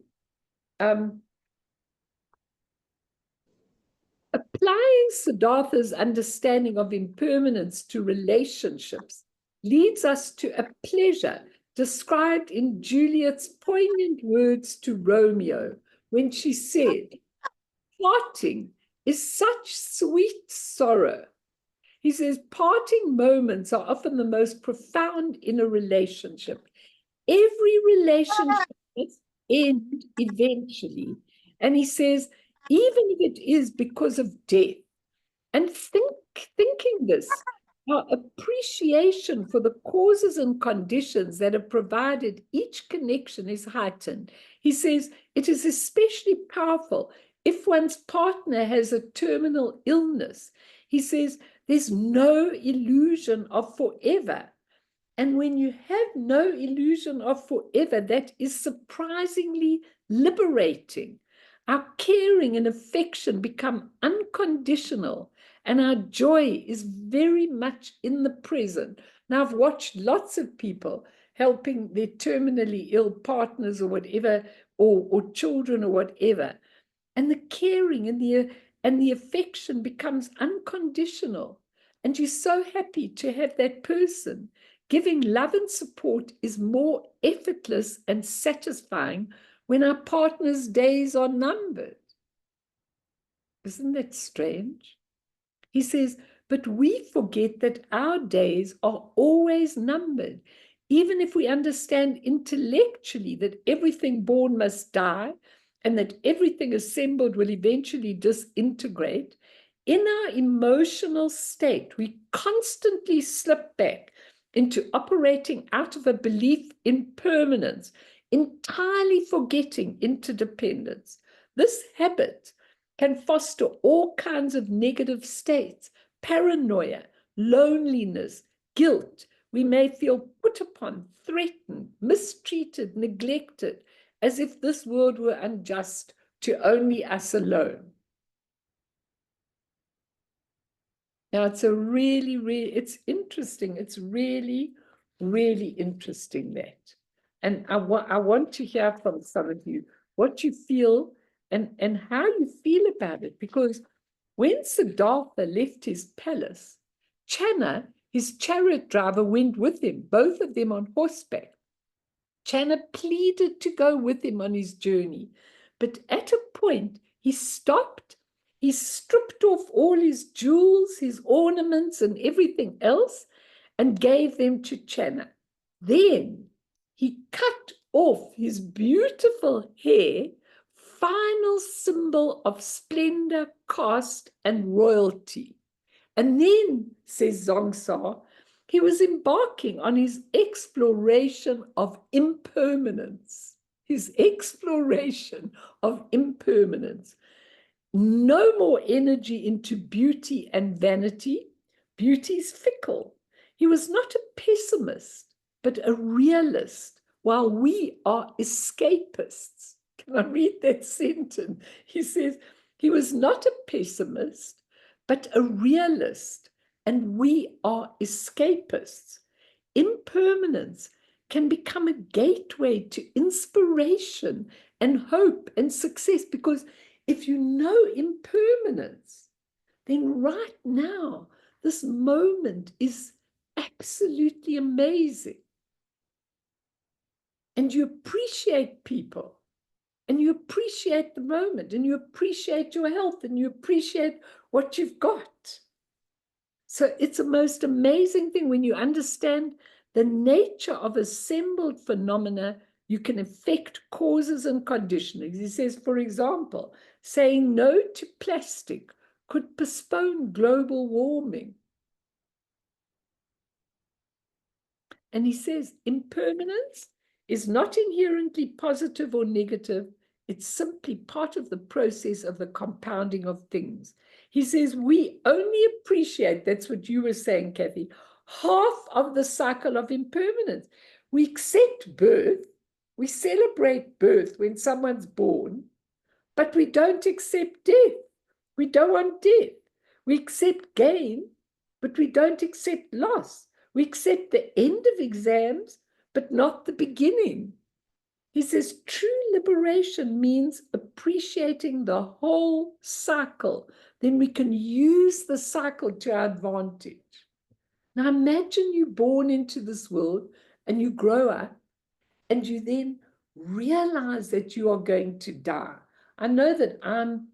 applying Siddhartha's understanding of impermanence to relationships leads us to a pleasure described in Juliet's poignant words to Romeo when she said, parting is such sweet sorrow. He says, parting moments are often the most profound in a relationship. Every relationship must end eventually. And he says, even if it is because of death. And thinking this, our appreciation for the causes and conditions that have provided each connection is heightened. He says, it is especially powerful if one's partner has a terminal illness. He says, there's no illusion of forever. And when you have no illusion of forever, that is surprisingly liberating. Our caring and affection become unconditional, and our joy is very much in the present. Now, I've watched lots of people helping their terminally ill partners or whatever, or children or whatever, and the caring and the affection becomes unconditional. And you're so happy to have that person. Giving love and support is more effortless and satisfying when our partner's days are numbered. Isn't that strange? He says, but we forget that our days are always numbered. Even if we understand intellectually that everything born must die and that everything assembled will eventually disintegrate, in our emotional state, we constantly slip back into operating out of a belief in permanence, entirely forgetting interdependence. This habit can foster all kinds of negative states, paranoia, loneliness, guilt. We may feel put upon, threatened, mistreated, neglected, as if this world were unjust to only us alone. Now, it's it's interesting. It's really, really interesting, that. And I want to hear from some of you what you feel and how you feel about it. Because when Siddhartha left his palace, Channa, his chariot driver, went with him, both of them on horseback. Channa pleaded to go with him on his journey. But at a point, he stopped. He stripped off all his jewels, his ornaments, and everything else, and gave them to Channa. Then he cut off his beautiful hair, final symbol of splendor, caste, and royalty. And then, says Zongsa, he was embarking on his exploration of impermanence. His exploration of impermanence. No more energy into beauty and vanity. Beauty is fickle. He was not a pessimist, but a realist, while we are escapists. Can I read that sentence? He says, he was not a pessimist, but a realist, and we are escapists. Impermanence can become a gateway to inspiration and hope and success, because if you know impermanence, then right now, this moment is absolutely amazing. And you appreciate people, and you appreciate the moment, and you appreciate your health, and you appreciate what you've got. So it's a most amazing thing when you understand the nature of assembled phenomena. You can affect causes and conditionings. He says, for example, saying no to plastic could postpone global warming. And he says, impermanence is not inherently positive or negative. It's simply part of the process of the compounding of things. He says we only appreciate, that's what you were saying, Kathy, half of the cycle of impermanence. We accept birth, we celebrate birth when someone's born, but we don't accept death. We don't want death. We accept gain, but we don't accept loss. We accept the end of exams, but not the beginning. He says true liberation means appreciating the whole cycle. Then we can use the cycle to our advantage. Now imagine you're born into this world and you grow up and you then realize that you are going to die. I know that I'm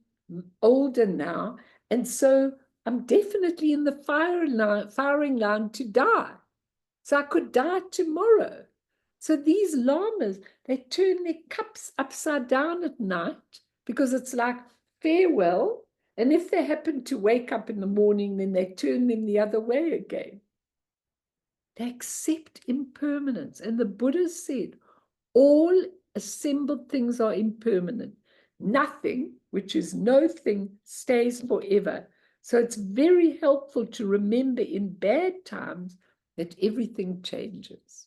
older now, and so I'm definitely in the firing line to die. So I could die tomorrow. So these lamas, they turn their cups upside down at night because it's like farewell. And if they happen to wake up in the morning, then they turn them the other way again. They accept impermanence. And the Buddha said, all assembled things are impermanent. Nothing, which is no thing, stays forever. So it's very helpful to remember in bad times that everything changes.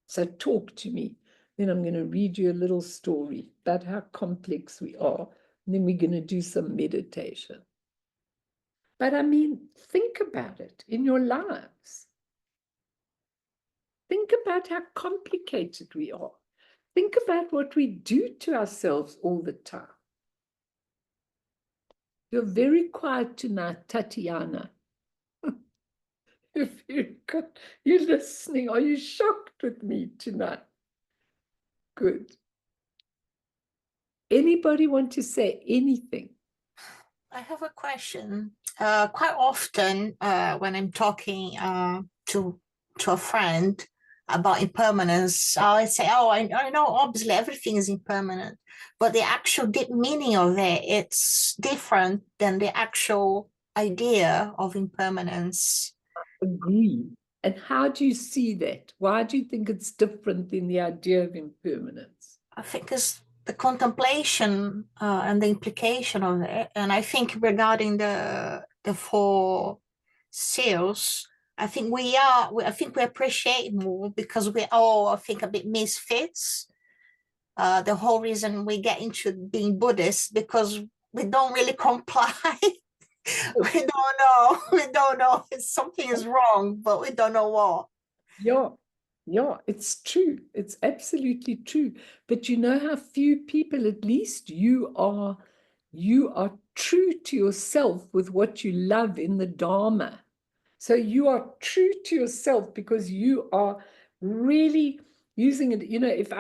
So talk to me. Then I'm going to read you a little story about how complex we are. And then we're going to do some meditation. But I mean, think about it in your lives. Think about how complicated we are. Think about what we do to ourselves all the time. You're very quiet tonight, Tatiana. You're listening. Are you shocked with me tonight? Good. Anybody want to say anything? I have a question. Quite often when I'm talking to a friend about impermanence, I say, oh, I know obviously everything is impermanent, but the actual deep meaning of it, it's different than the actual idea of impermanence. Agree. And how do you see that? Why do you think it's different than the idea of impermanence? I think it's the contemplation and the implication of it. And I think regarding the four seals, I think we appreciate more because we're all, I think, a bit misfits. The whole reason we get into being Buddhist because we don't really comply. We don't know if something is wrong, but we don't know what. Yeah, it's true. It's absolutely true. But you know how few people, at least you are true to yourself with what you love in the Dharma. So you are true to yourself because you are really using it. You know, if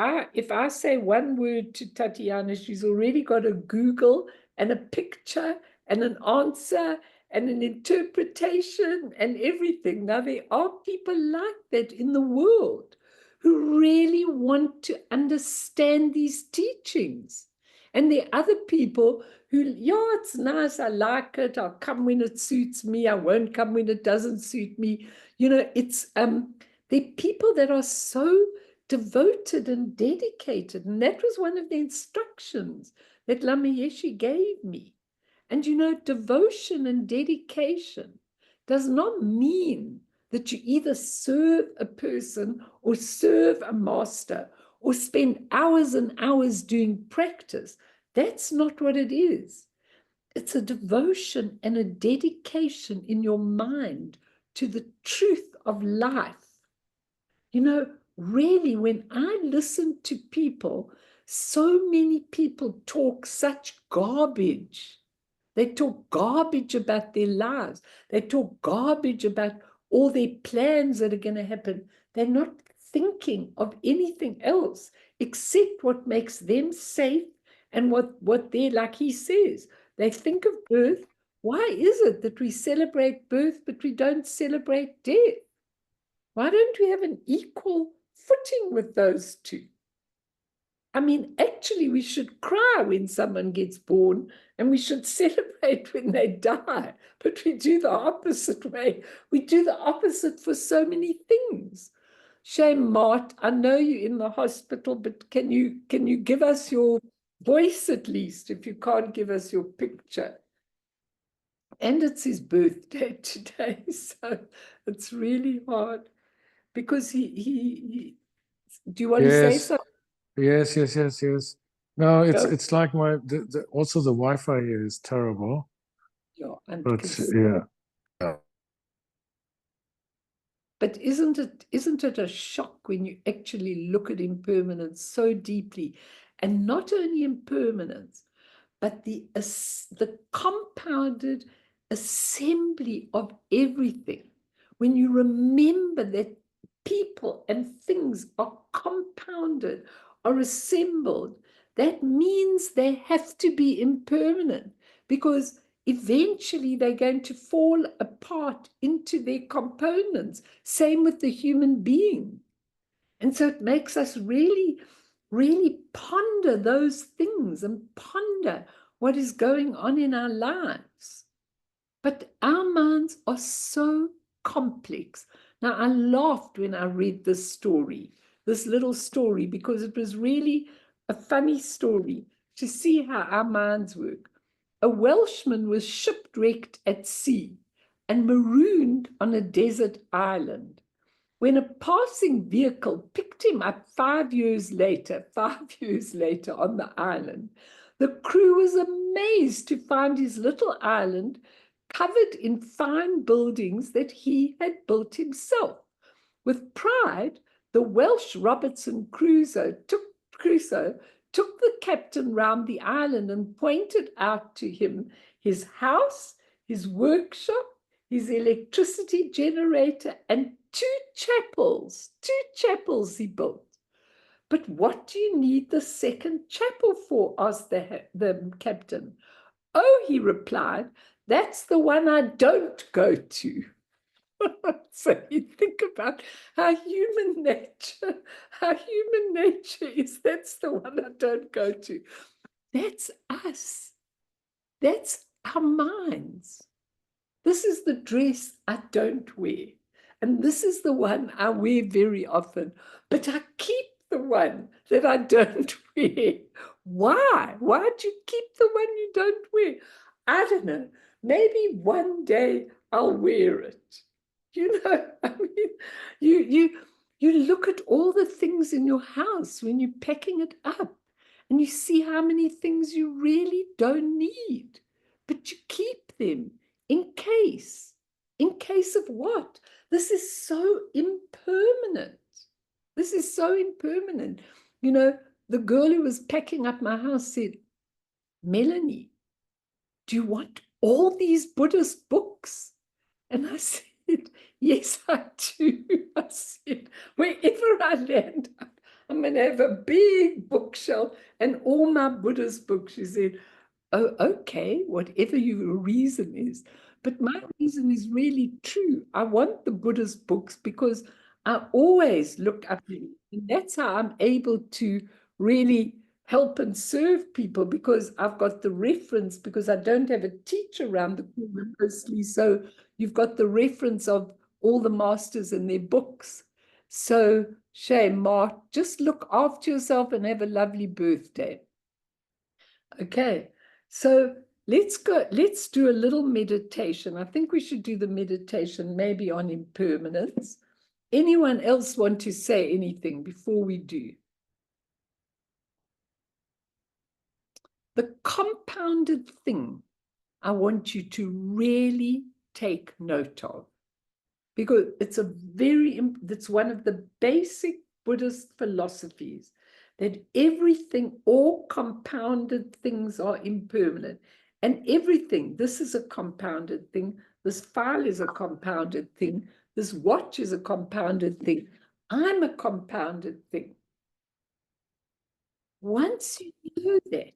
I say one word to Tatiana, she's already got a Google and a picture and an answer and an interpretation and everything. Now, there are people like that in the world who really want to understand these teachings. And there are other people who, yeah, it's nice, I like it, I'll come when it suits me, I won't come when it doesn't suit me. You know, it's there are people that are so devoted and dedicated. And that was one of the instructions that Lama Yeshe gave me. And you know, devotion and dedication does not mean that you either serve a person or serve a master or spend hours and hours doing practice. That's not what it is. It's a devotion and a dedication in your mind to the truth of life. You know, really, when I listen to people, so many people talk such garbage. They talk garbage about their lives. They talk garbage about all their plans that are going to happen. They're not thinking of anything else except what makes them safe and what they're, like he says, they think of birth. Why is it that we celebrate birth, but we don't celebrate death? Why don't we have an equal footing with those two? I mean, actually, we should cry when someone gets born and we should celebrate when they die, but we do the opposite way. We do the opposite for so many things. Shame, Mart, I know you're in the hospital, but can you give us your voice at least, if you can't give us your picture? And it's his birthday today, so it's really hard because he do you want to say Yes, something? yes. No, Go. it's like also the Wi-Fi here is terrible, Yeah, and but because yeah. but isn't it a shock when you actually look at impermanence so deeply, and not only impermanence, but the compounded assembly of everything. When you remember that people and things are compounded, are assembled, that means they have to be impermanent, because eventually they're going to fall apart into their components. Same with the human being. And so it makes us really, really ponder those things and ponder what is going on in our lives. But our minds are so complex. Now, I laughed when I read this story, this little story, because it was really a funny story to see how our minds work. A Welshman was shipwrecked at sea and marooned on a desert island. When a passing vehicle picked him up 5 years later on the island, the crew was amazed to find his little island covered in fine buildings that he had built himself. With pride, the Welsh Robinson Crusoe took the captain round the island and pointed out to him his house, his workshop, his electricity generator, and two chapels he built. But what do you need the second chapel for? Asked the captain. Oh, he replied, that's the one I don't go to. So you think about how human nature is, that's the one I don't go to. That's us. That's our minds. This is the dress I don't wear. And this is the one I wear very often. But I keep the one that I don't wear. Why? Why do you keep the one you don't wear? I don't know. Maybe one day I'll wear it. You know, I mean, you look at all the things in your house when you're packing it up, and you see how many things you really don't need, but you keep them in case. In case of what? This is so impermanent. This is so impermanent. You know, the girl who was packing up my house said, Melanie, do you want all these Buddhist books? And I said, yes, I do. I said, wherever I land, I'm going to have a big bookshelf and all my Buddhist books. She said, oh, okay, whatever your reason is. But my reason is really true. I want the Buddhist books because I always look up them. And that's how I'm able to really help and serve people, because I've got the reference, because I don't have a teacher around the corner mostly. So you've got the reference of all the masters and their books. So, shame, Mark, just look after yourself and have a lovely birthday. Okay, so let's do a little meditation. I think we should do the meditation maybe on impermanence. Anyone else want to say anything before we do? The compounded thing I want you to really take note of, because it's it's one of the basic Buddhist philosophies, that everything, all compounded things are impermanent. And everything, this is a compounded thing, this file is a compounded thing, this watch is a compounded thing, I'm a compounded thing. Once you know that,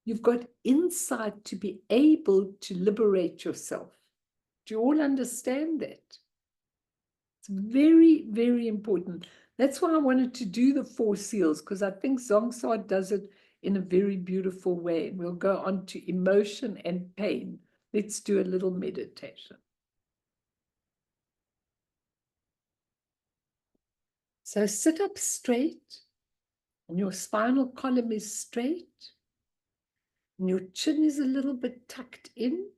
you've got insight to be able to liberate yourself. Do you all understand that? It's very, very important. That's why I wanted to do the 4 seals, because I think Zongsar does it in a very beautiful way. We'll go on to emotion and pain. Let's do a little meditation. So sit up straight, and your spinal column is straight, and your chin is a little bit tucked in,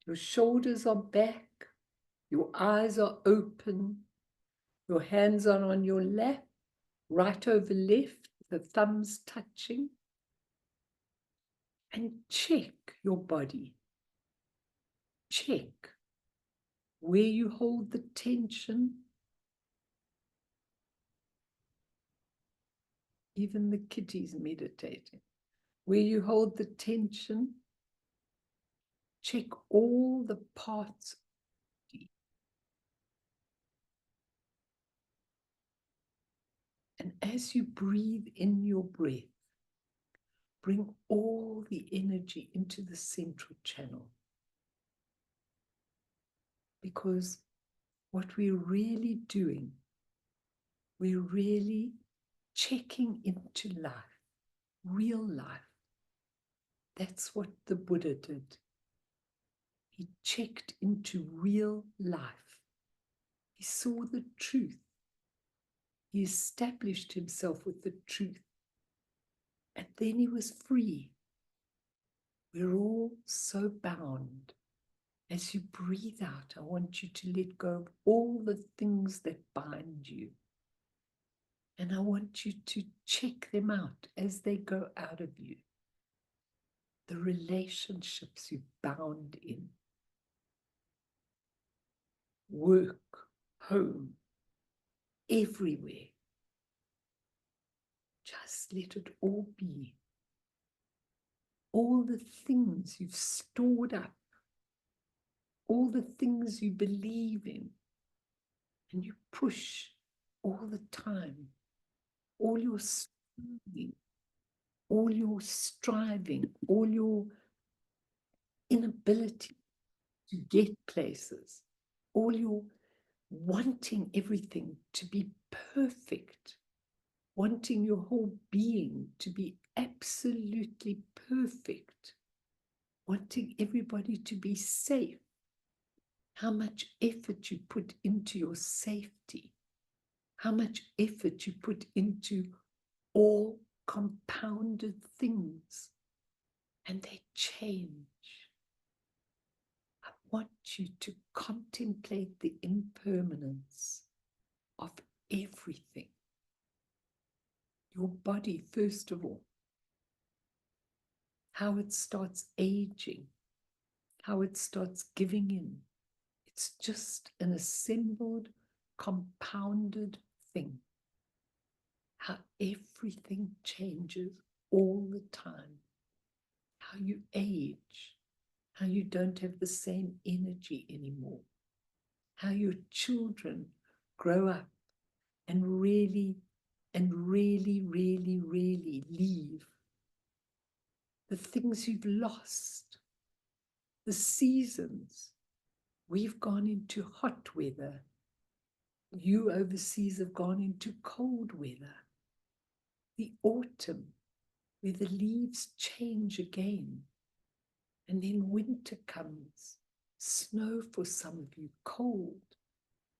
your shoulders are back, your eyes are open, your hands are on your lap, right over left, the thumbs touching. And check your body. Check where you hold the tension. Even the kitty's meditating. Where you hold the tension. Check all the parts. And as you breathe in your breath, bring all the energy into the central channel. Because what we're really doing, we're really checking into life, real life. That's what the Buddha did. He checked into real life. He saw the truth. He established himself with the truth. And then he was free. We're all so bound. As you breathe out, I want you to let go of all the things that bind you. And I want you to check them out as they go out of you. The relationships you're bound in. Work, home, everywhere. Just let it all be. All the things you've stored up, all the things you believe in, and you push all the time, all your striving, all your inability to get places, all your wanting everything to be perfect, wanting your whole being to be absolutely perfect, wanting everybody to be safe. How much effort you put into your safety, how much effort you put into all compounded things, and they change. I want you to contemplate the impermanence of everything. Your body, first of all, how it starts aging, how it starts giving in. It's just an assembled, compounded thing. How everything changes all the time. How you age, how you don't have the same energy anymore. How your children grow up and really leave. The things you've lost, the seasons. We've gone into hot weather. You overseas have gone into cold weather. The autumn, where the leaves change again. And then winter comes. Snow for some of you, cold,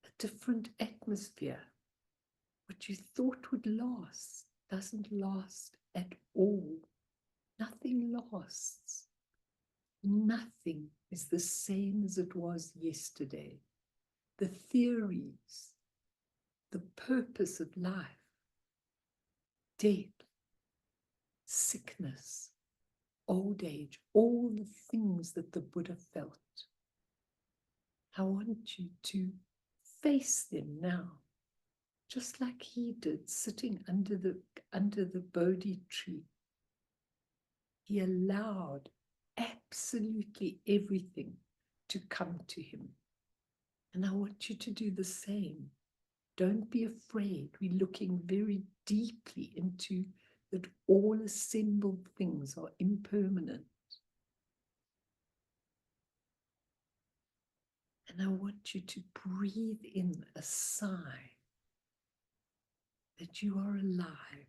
a different atmosphere. What you thought would last doesn't last at all. Nothing lasts. Nothing is the same as it was yesterday. The theories, the purpose of life, death, sickness, old age, all the things that the Buddha felt. I want you to face them now, just like he did, sitting under the Bodhi tree. He allowed absolutely everything to come to him. And I want you to do the same. Don't be afraid. We're looking very deeply into that all assembled things are impermanent. And I want you to breathe in a sigh that you are alive,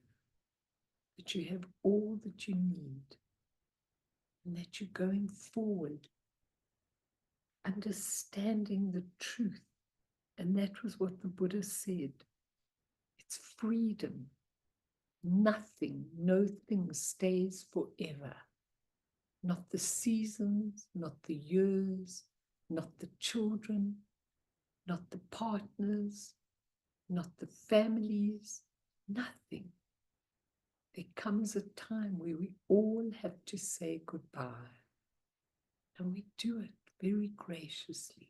that you have all that you need, and that you're going forward, understanding the truth. And that was what the Buddha said. He It's freedom. Nothing, no thing stays forever. Not the seasons, not the years, not the children, not the partners, not the families, nothing. There comes a time where we all have to say goodbye. And we do it very graciously.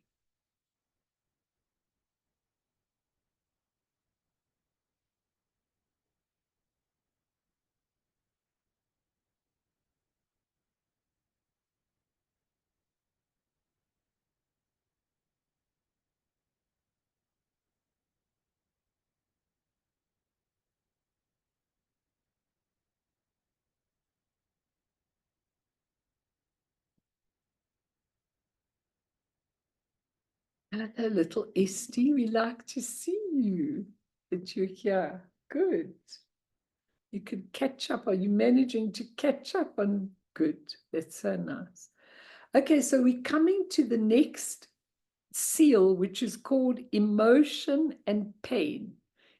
Hello, little Esty. We like to see you, that you're here. Good. You could catch up. Are you managing to catch up on? Good. That's so nice. Okay, so we're coming to the next seal, which is called emotion and pain.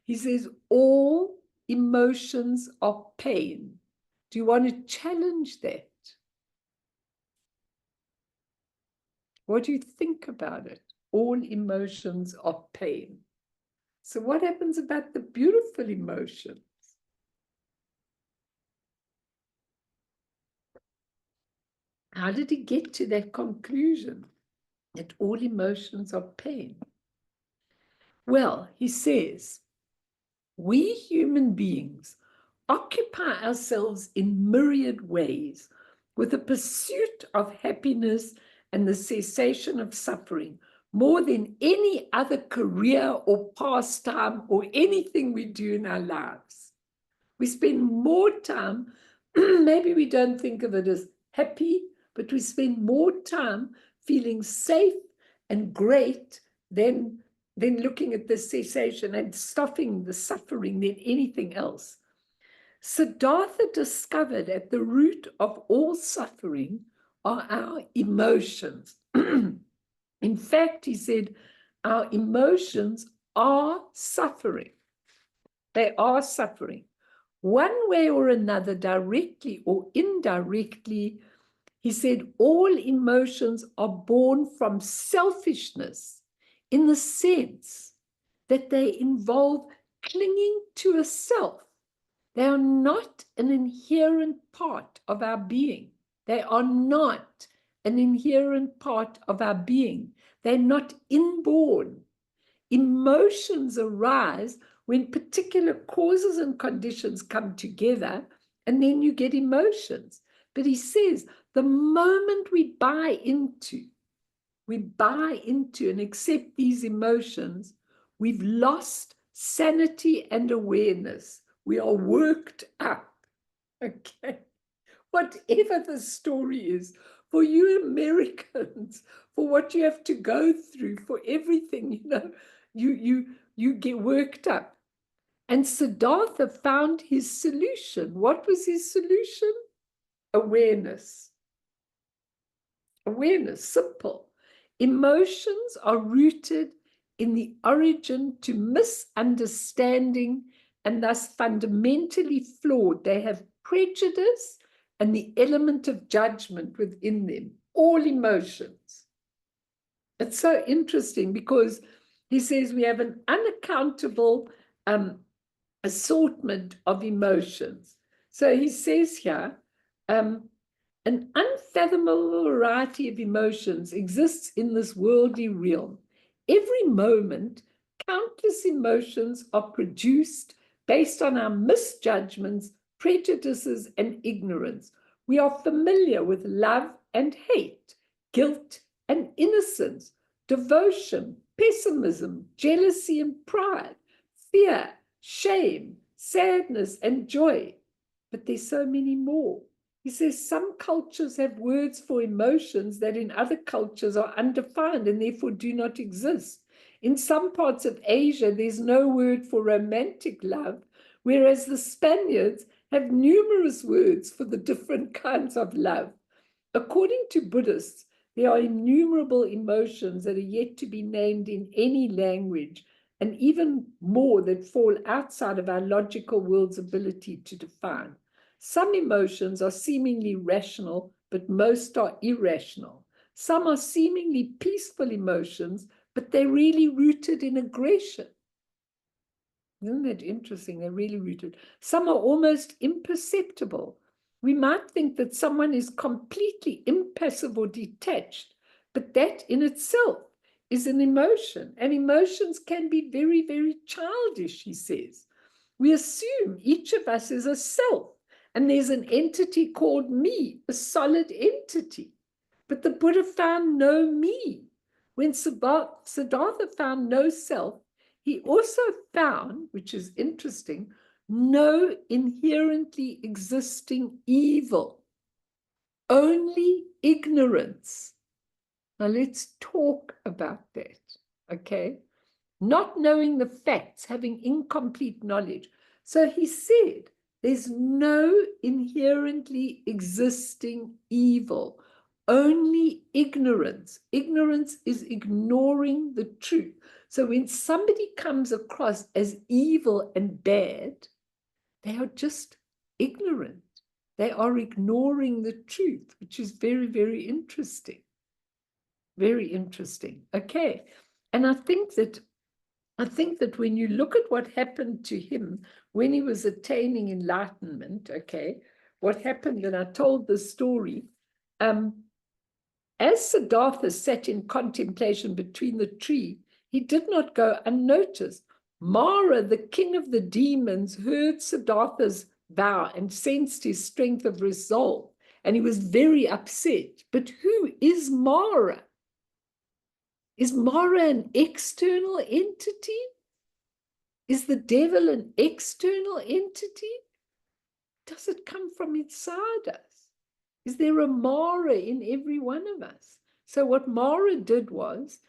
He says all emotions are pain. Do you want to challenge that? What do you think about it? All emotions are pain. So what happens about the beautiful emotions? How did he get to that conclusion that all emotions are pain? Well, he says, we human beings occupy ourselves in myriad ways with the pursuit of happiness and the cessation of suffering more than any other career or pastime or anything we do in our lives. We spend more time, maybe we don't think of it as happy, but we spend more time feeling safe and great than looking at the cessation and stopping the suffering than anything else. Siddhartha discovered at the root of all suffering are our emotions. In fact, he said, our emotions are suffering. They are suffering. One way or another, directly or indirectly, he said, all emotions are born from selfishness in the sense that they involve clinging to a self. They are not an inherent part of our being. They are not an inherent part of our being. They're not inborn. Emotions arise when particular causes and conditions come together, and then you get emotions. But he says, the moment we buy into and accept these emotions, we've lost sanity and awareness. We are worked up. Okay. Whatever the story is, for you Americans, for what you have to go through, for everything, you get worked up. And Siddhartha found his solution. What was his solution? Awareness. Awareness, simple. Emotions are rooted in the origin to misunderstanding and thus fundamentally flawed. They have prejudice and the element of judgment within them, all emotions. It's so interesting because he says we have an unaccountable assortment of emotions. So he says here, an unfathomable variety of emotions exists in this worldly realm. Every moment, countless emotions are produced based on our misjudgments, prejudices, and ignorance. We are familiar with love and hate, guilt and innocence, devotion, pessimism, jealousy and pride, fear, shame, sadness, and joy. But there's so many more. He says some cultures have words for emotions that in other cultures are undefined and therefore do not exist. In some parts of Asia, there's no word for romantic love, whereas the Spaniards have numerous words for the different kinds of love. According to Buddhists, there are innumerable emotions that are yet to be named in any language, and even more that fall outside of our logical world's ability to define. Some emotions are seemingly rational, but most are irrational. Some are seemingly peaceful emotions, but they're really rooted in aggression. Isn't that interesting? They're really rooted. Some are almost imperceptible. We might think that someone is completely impassive or detached, but that in itself is an emotion. And emotions can be very, very childish, he says. We assume each of us is a self, and there's an entity called me, a solid entity. But the Buddha found no me. When Siddhartha found no self, he also found, which is interesting, no inherently existing evil, only ignorance. Now let's talk about that, okay? Not knowing the facts, having incomplete knowledge. So he said, there's no inherently existing evil, only ignorance. Ignorance is ignoring the truth. So when somebody comes across as evil and bad, they are just ignorant. They are ignoring the truth, which is very, very interesting. Very interesting. Okay. And I think that when you look at what happened to him when he was attaining enlightenment, okay, what happened, and I told the story, as Siddhartha sat in contemplation between the tree, he did not go unnoticed. Mara, the king of the demons, heard Siddhartha's vow and sensed his strength of resolve, and he was very upset. But who is Mara? Is Mara an external entity? Is the devil an external entity? Does it come from inside us? Is there a Mara in every one of us? So what Mara did was,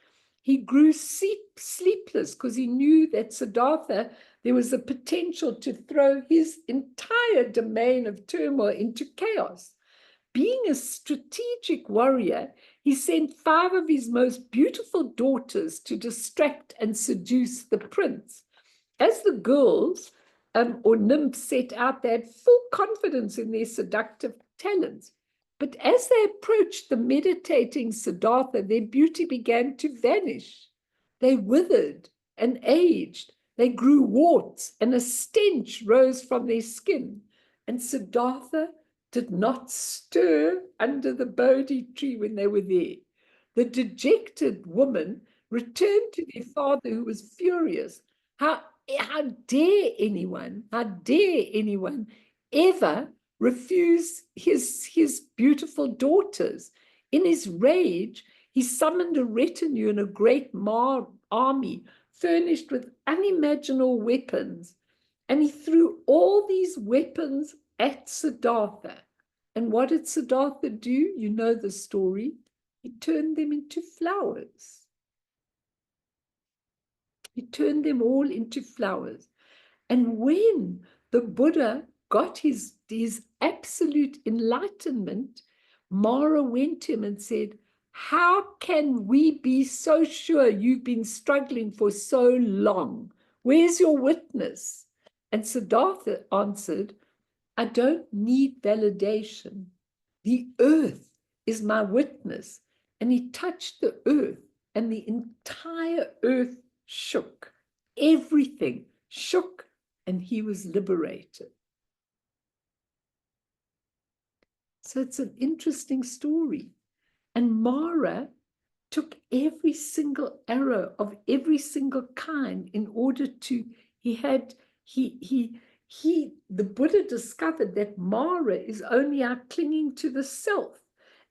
he grew sleepless because he knew that Siddhartha, there was a potential to throw his entire domain of turmoil into chaos. Being a strategic warrior, he sent 5 of his most beautiful daughters to distract and seduce the prince. As the girls or nymphs set out, they had full confidence in their seductive talents. But as they approached the meditating Siddhartha, their beauty began to vanish. They withered and aged. They grew warts, and a stench rose from their skin. And Siddhartha did not stir under the Bodhi tree when they were there. The dejected woman returned to their father, who was furious. How dare anyone ever refuse his beautiful daughters? In his rage, he summoned a retinue and a great army furnished with unimaginable weapons, and he threw all these weapons at Siddhartha. And what did Siddhartha do? You know the story. He turned them into flowers. He turned them all into flowers. And when the Buddha got his absolute enlightenment, Mara went to him and said, how can we be so sure you've been struggling for so long? Where's your witness? And Siddhartha answered, I don't need validation. The earth is my witness. And he touched the earth, and the entire earth shook. Everything shook, and he was liberated. So it's an interesting story. And Mara took every single arrow of every single kind in order to, the Buddha discovered that Mara is only our clinging to the self.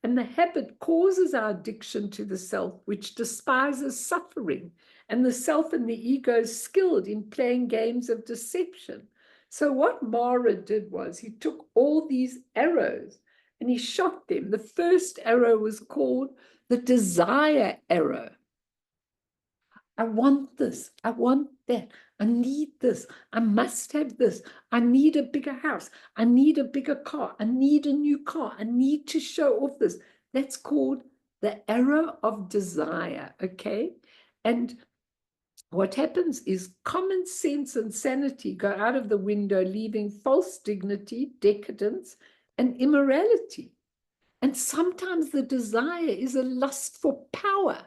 And the habit causes our addiction to the self, which despises suffering. And the self and the ego is skilled in playing games of deception. So what Mara did was he took all these arrows and he shot them. The first arrow was called the desire arrow. I want this. I want that. I need this. I must have this. I need a bigger house. I need a bigger car. I need a new car. I need to show off this. That's called the arrow of desire, okay? And what happens is common sense and sanity go out of the window, leaving false dignity, decadence, and immorality. And sometimes the desire is a lust for power.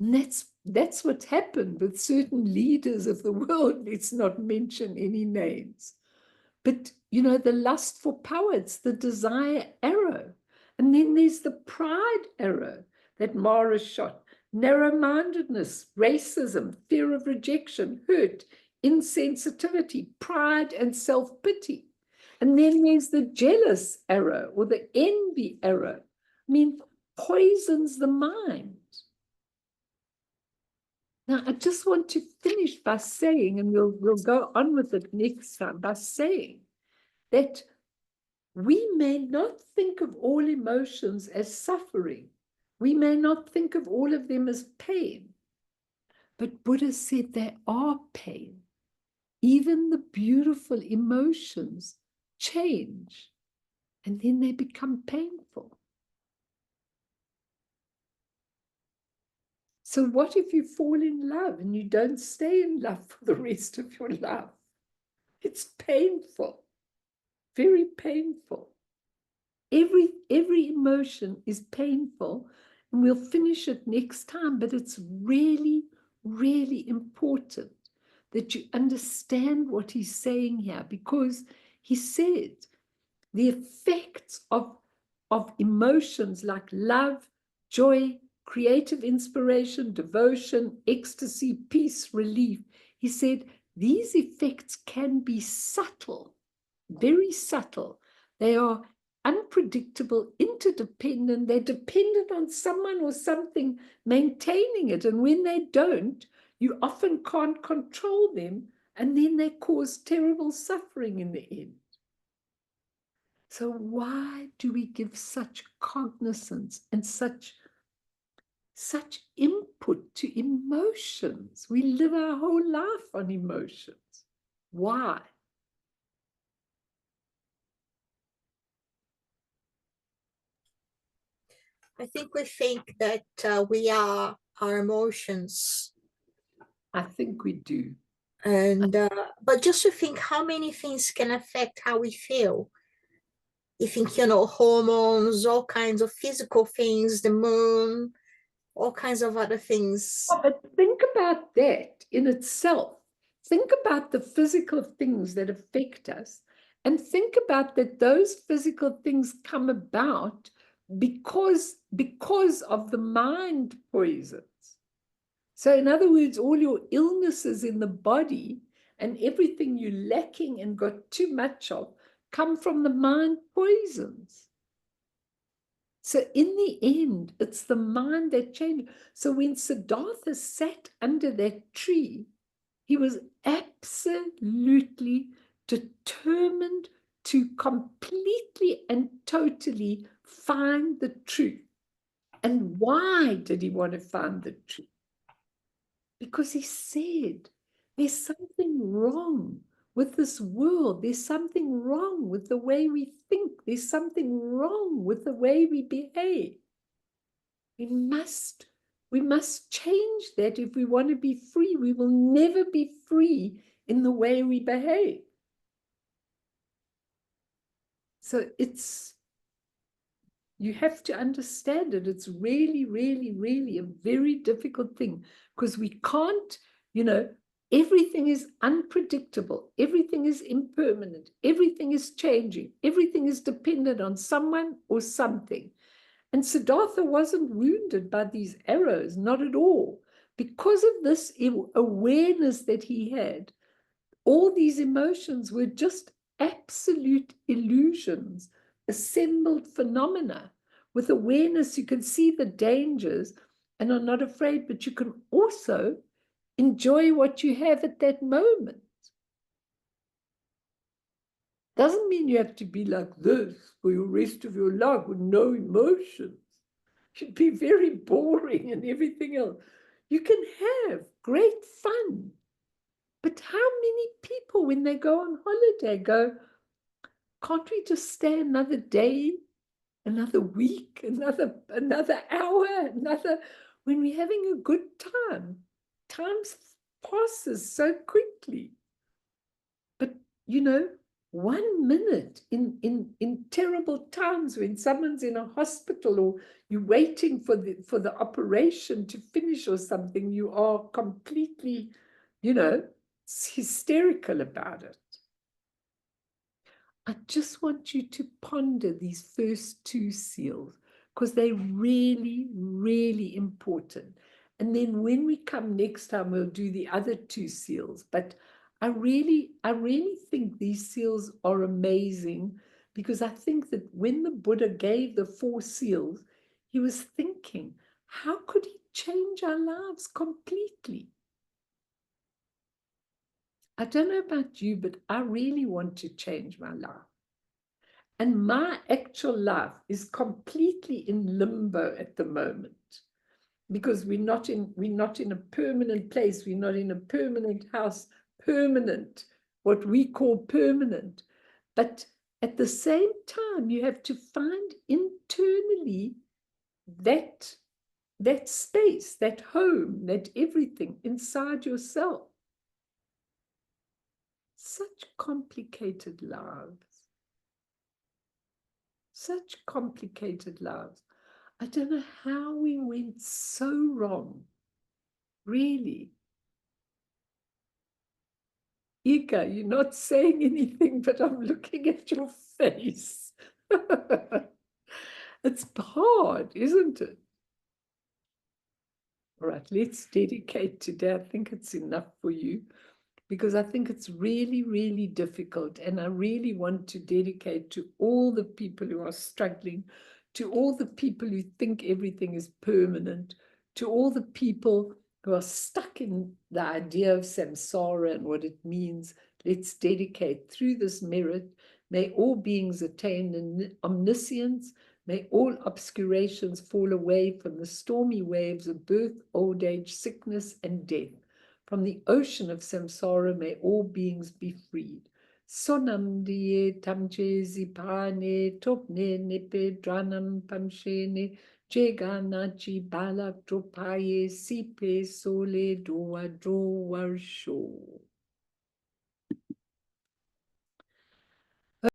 And that's what happened with certain leaders of the world. Let's not mention any names. But, you know, the lust for power, it's the desire arrow. And then there's the pride arrow that Mara shot. Narrow-mindedness, racism, fear of rejection, hurt, insensitivity, pride, and self-pity. And then there's the jealous arrow or the envy arrow. I mean, poisons the mind. Now, I just want to finish by saying, and we'll go on with it next time, by saying that we may not think of all emotions as suffering. We may not think of all of them as pain. But Buddha said they are pain. Even the beautiful emotions change, and then they become painful. So what if you fall in love and you don't stay in love for the rest of your life? It's painful, very painful. Every emotion is painful, and we'll finish it next time, but it's really, really important that you understand what he's saying here, because he said the effects of emotions like love, joy, creative inspiration, devotion, ecstasy, peace, relief. He said these effects can be subtle, very subtle. They are unpredictable, interdependent. They're dependent on someone or something maintaining it. And when they don't, you often can't control them. And then they cause terrible suffering in the end. So why do we give such cognizance and such input to emotions? We live our whole life on emotions. Why? I think we think that we are our emotions. I think we do. And but just to think how many things can affect how we feel. You think, you know, hormones, all kinds of physical things, the moon, all kinds of other things. Oh, but think about that in itself. Think about the physical things that affect us, and think about that those physical things come about because of the mind poisons. So in other words, all your illnesses in the body and everything you're lacking and got too much of come from the mind poisons. So in the end, it's the mind that changes. So when Siddhartha sat under that tree, he was absolutely determined to completely and totally find the truth. And why did he want to find the truth? Because he said, there's something wrong with this world. There's something wrong with the way we think. There's something wrong with the way we behave. We must change that if we want to be free. We will never be free in the way we behave. So you have to understand it. It's really, really, really a very difficult thing, because we can't, you know, everything is unpredictable. Everything is impermanent. Everything is changing. Everything is dependent on someone or something. And Siddhartha wasn't wounded by these arrows, not at all. Because of this awareness that he had, all these emotions were just absolute illusions, assembled phenomena. With awareness, you can see the dangers and are not afraid, but you can also enjoy what you have at that moment. Doesn't mean you have to be like this for the rest of your life with no emotions. It'd be very boring and everything else. You can have great fun. But how many people, when they go on holiday, go, can't we just stay another day, another week, another hour, when we're having a good time? Time's passes so quickly. But, you know, 1 minute in terrible times when someone's in a hospital or you're waiting for the operation to finish or something, you are completely, you know, hysterical about it. I just want you to ponder these first 2 seals because they're really, really important. And then when we come next time, we'll do the other 2 seals. But I really think these seals are amazing because I think that when the Buddha gave the 4 seals, he was thinking, how could he change our lives completely? I don't know about you, but I really want to change my life. And my actual life is completely in limbo at the moment because we're not in a permanent place. We're not in a permanent house, what we call permanent. But at the same time, you have to find internally that space, that home, that everything inside yourself. Such complicated lives. Such complicated lives. I don't know how we went so wrong. Really. Ika, you're not saying anything, but I'm looking at your face. It's hard, isn't it? All right, let's dedicate today. I think it's enough for you because I think it's really, really difficult. And I really want to dedicate to all the people who are struggling, to all the people who think everything is permanent, to all the people who are stuck in the idea of samsara and what it means. Let's dedicate through this merit. May all beings attain omniscience. May all obscurations fall away from the stormy waves of birth, old age, sickness, and death. From the ocean of samsara, may all beings be freed. Sonam diye tamche zipane topne nipe dranam pamshene jeganachi balak dropaye sipe sole doa dro warsho.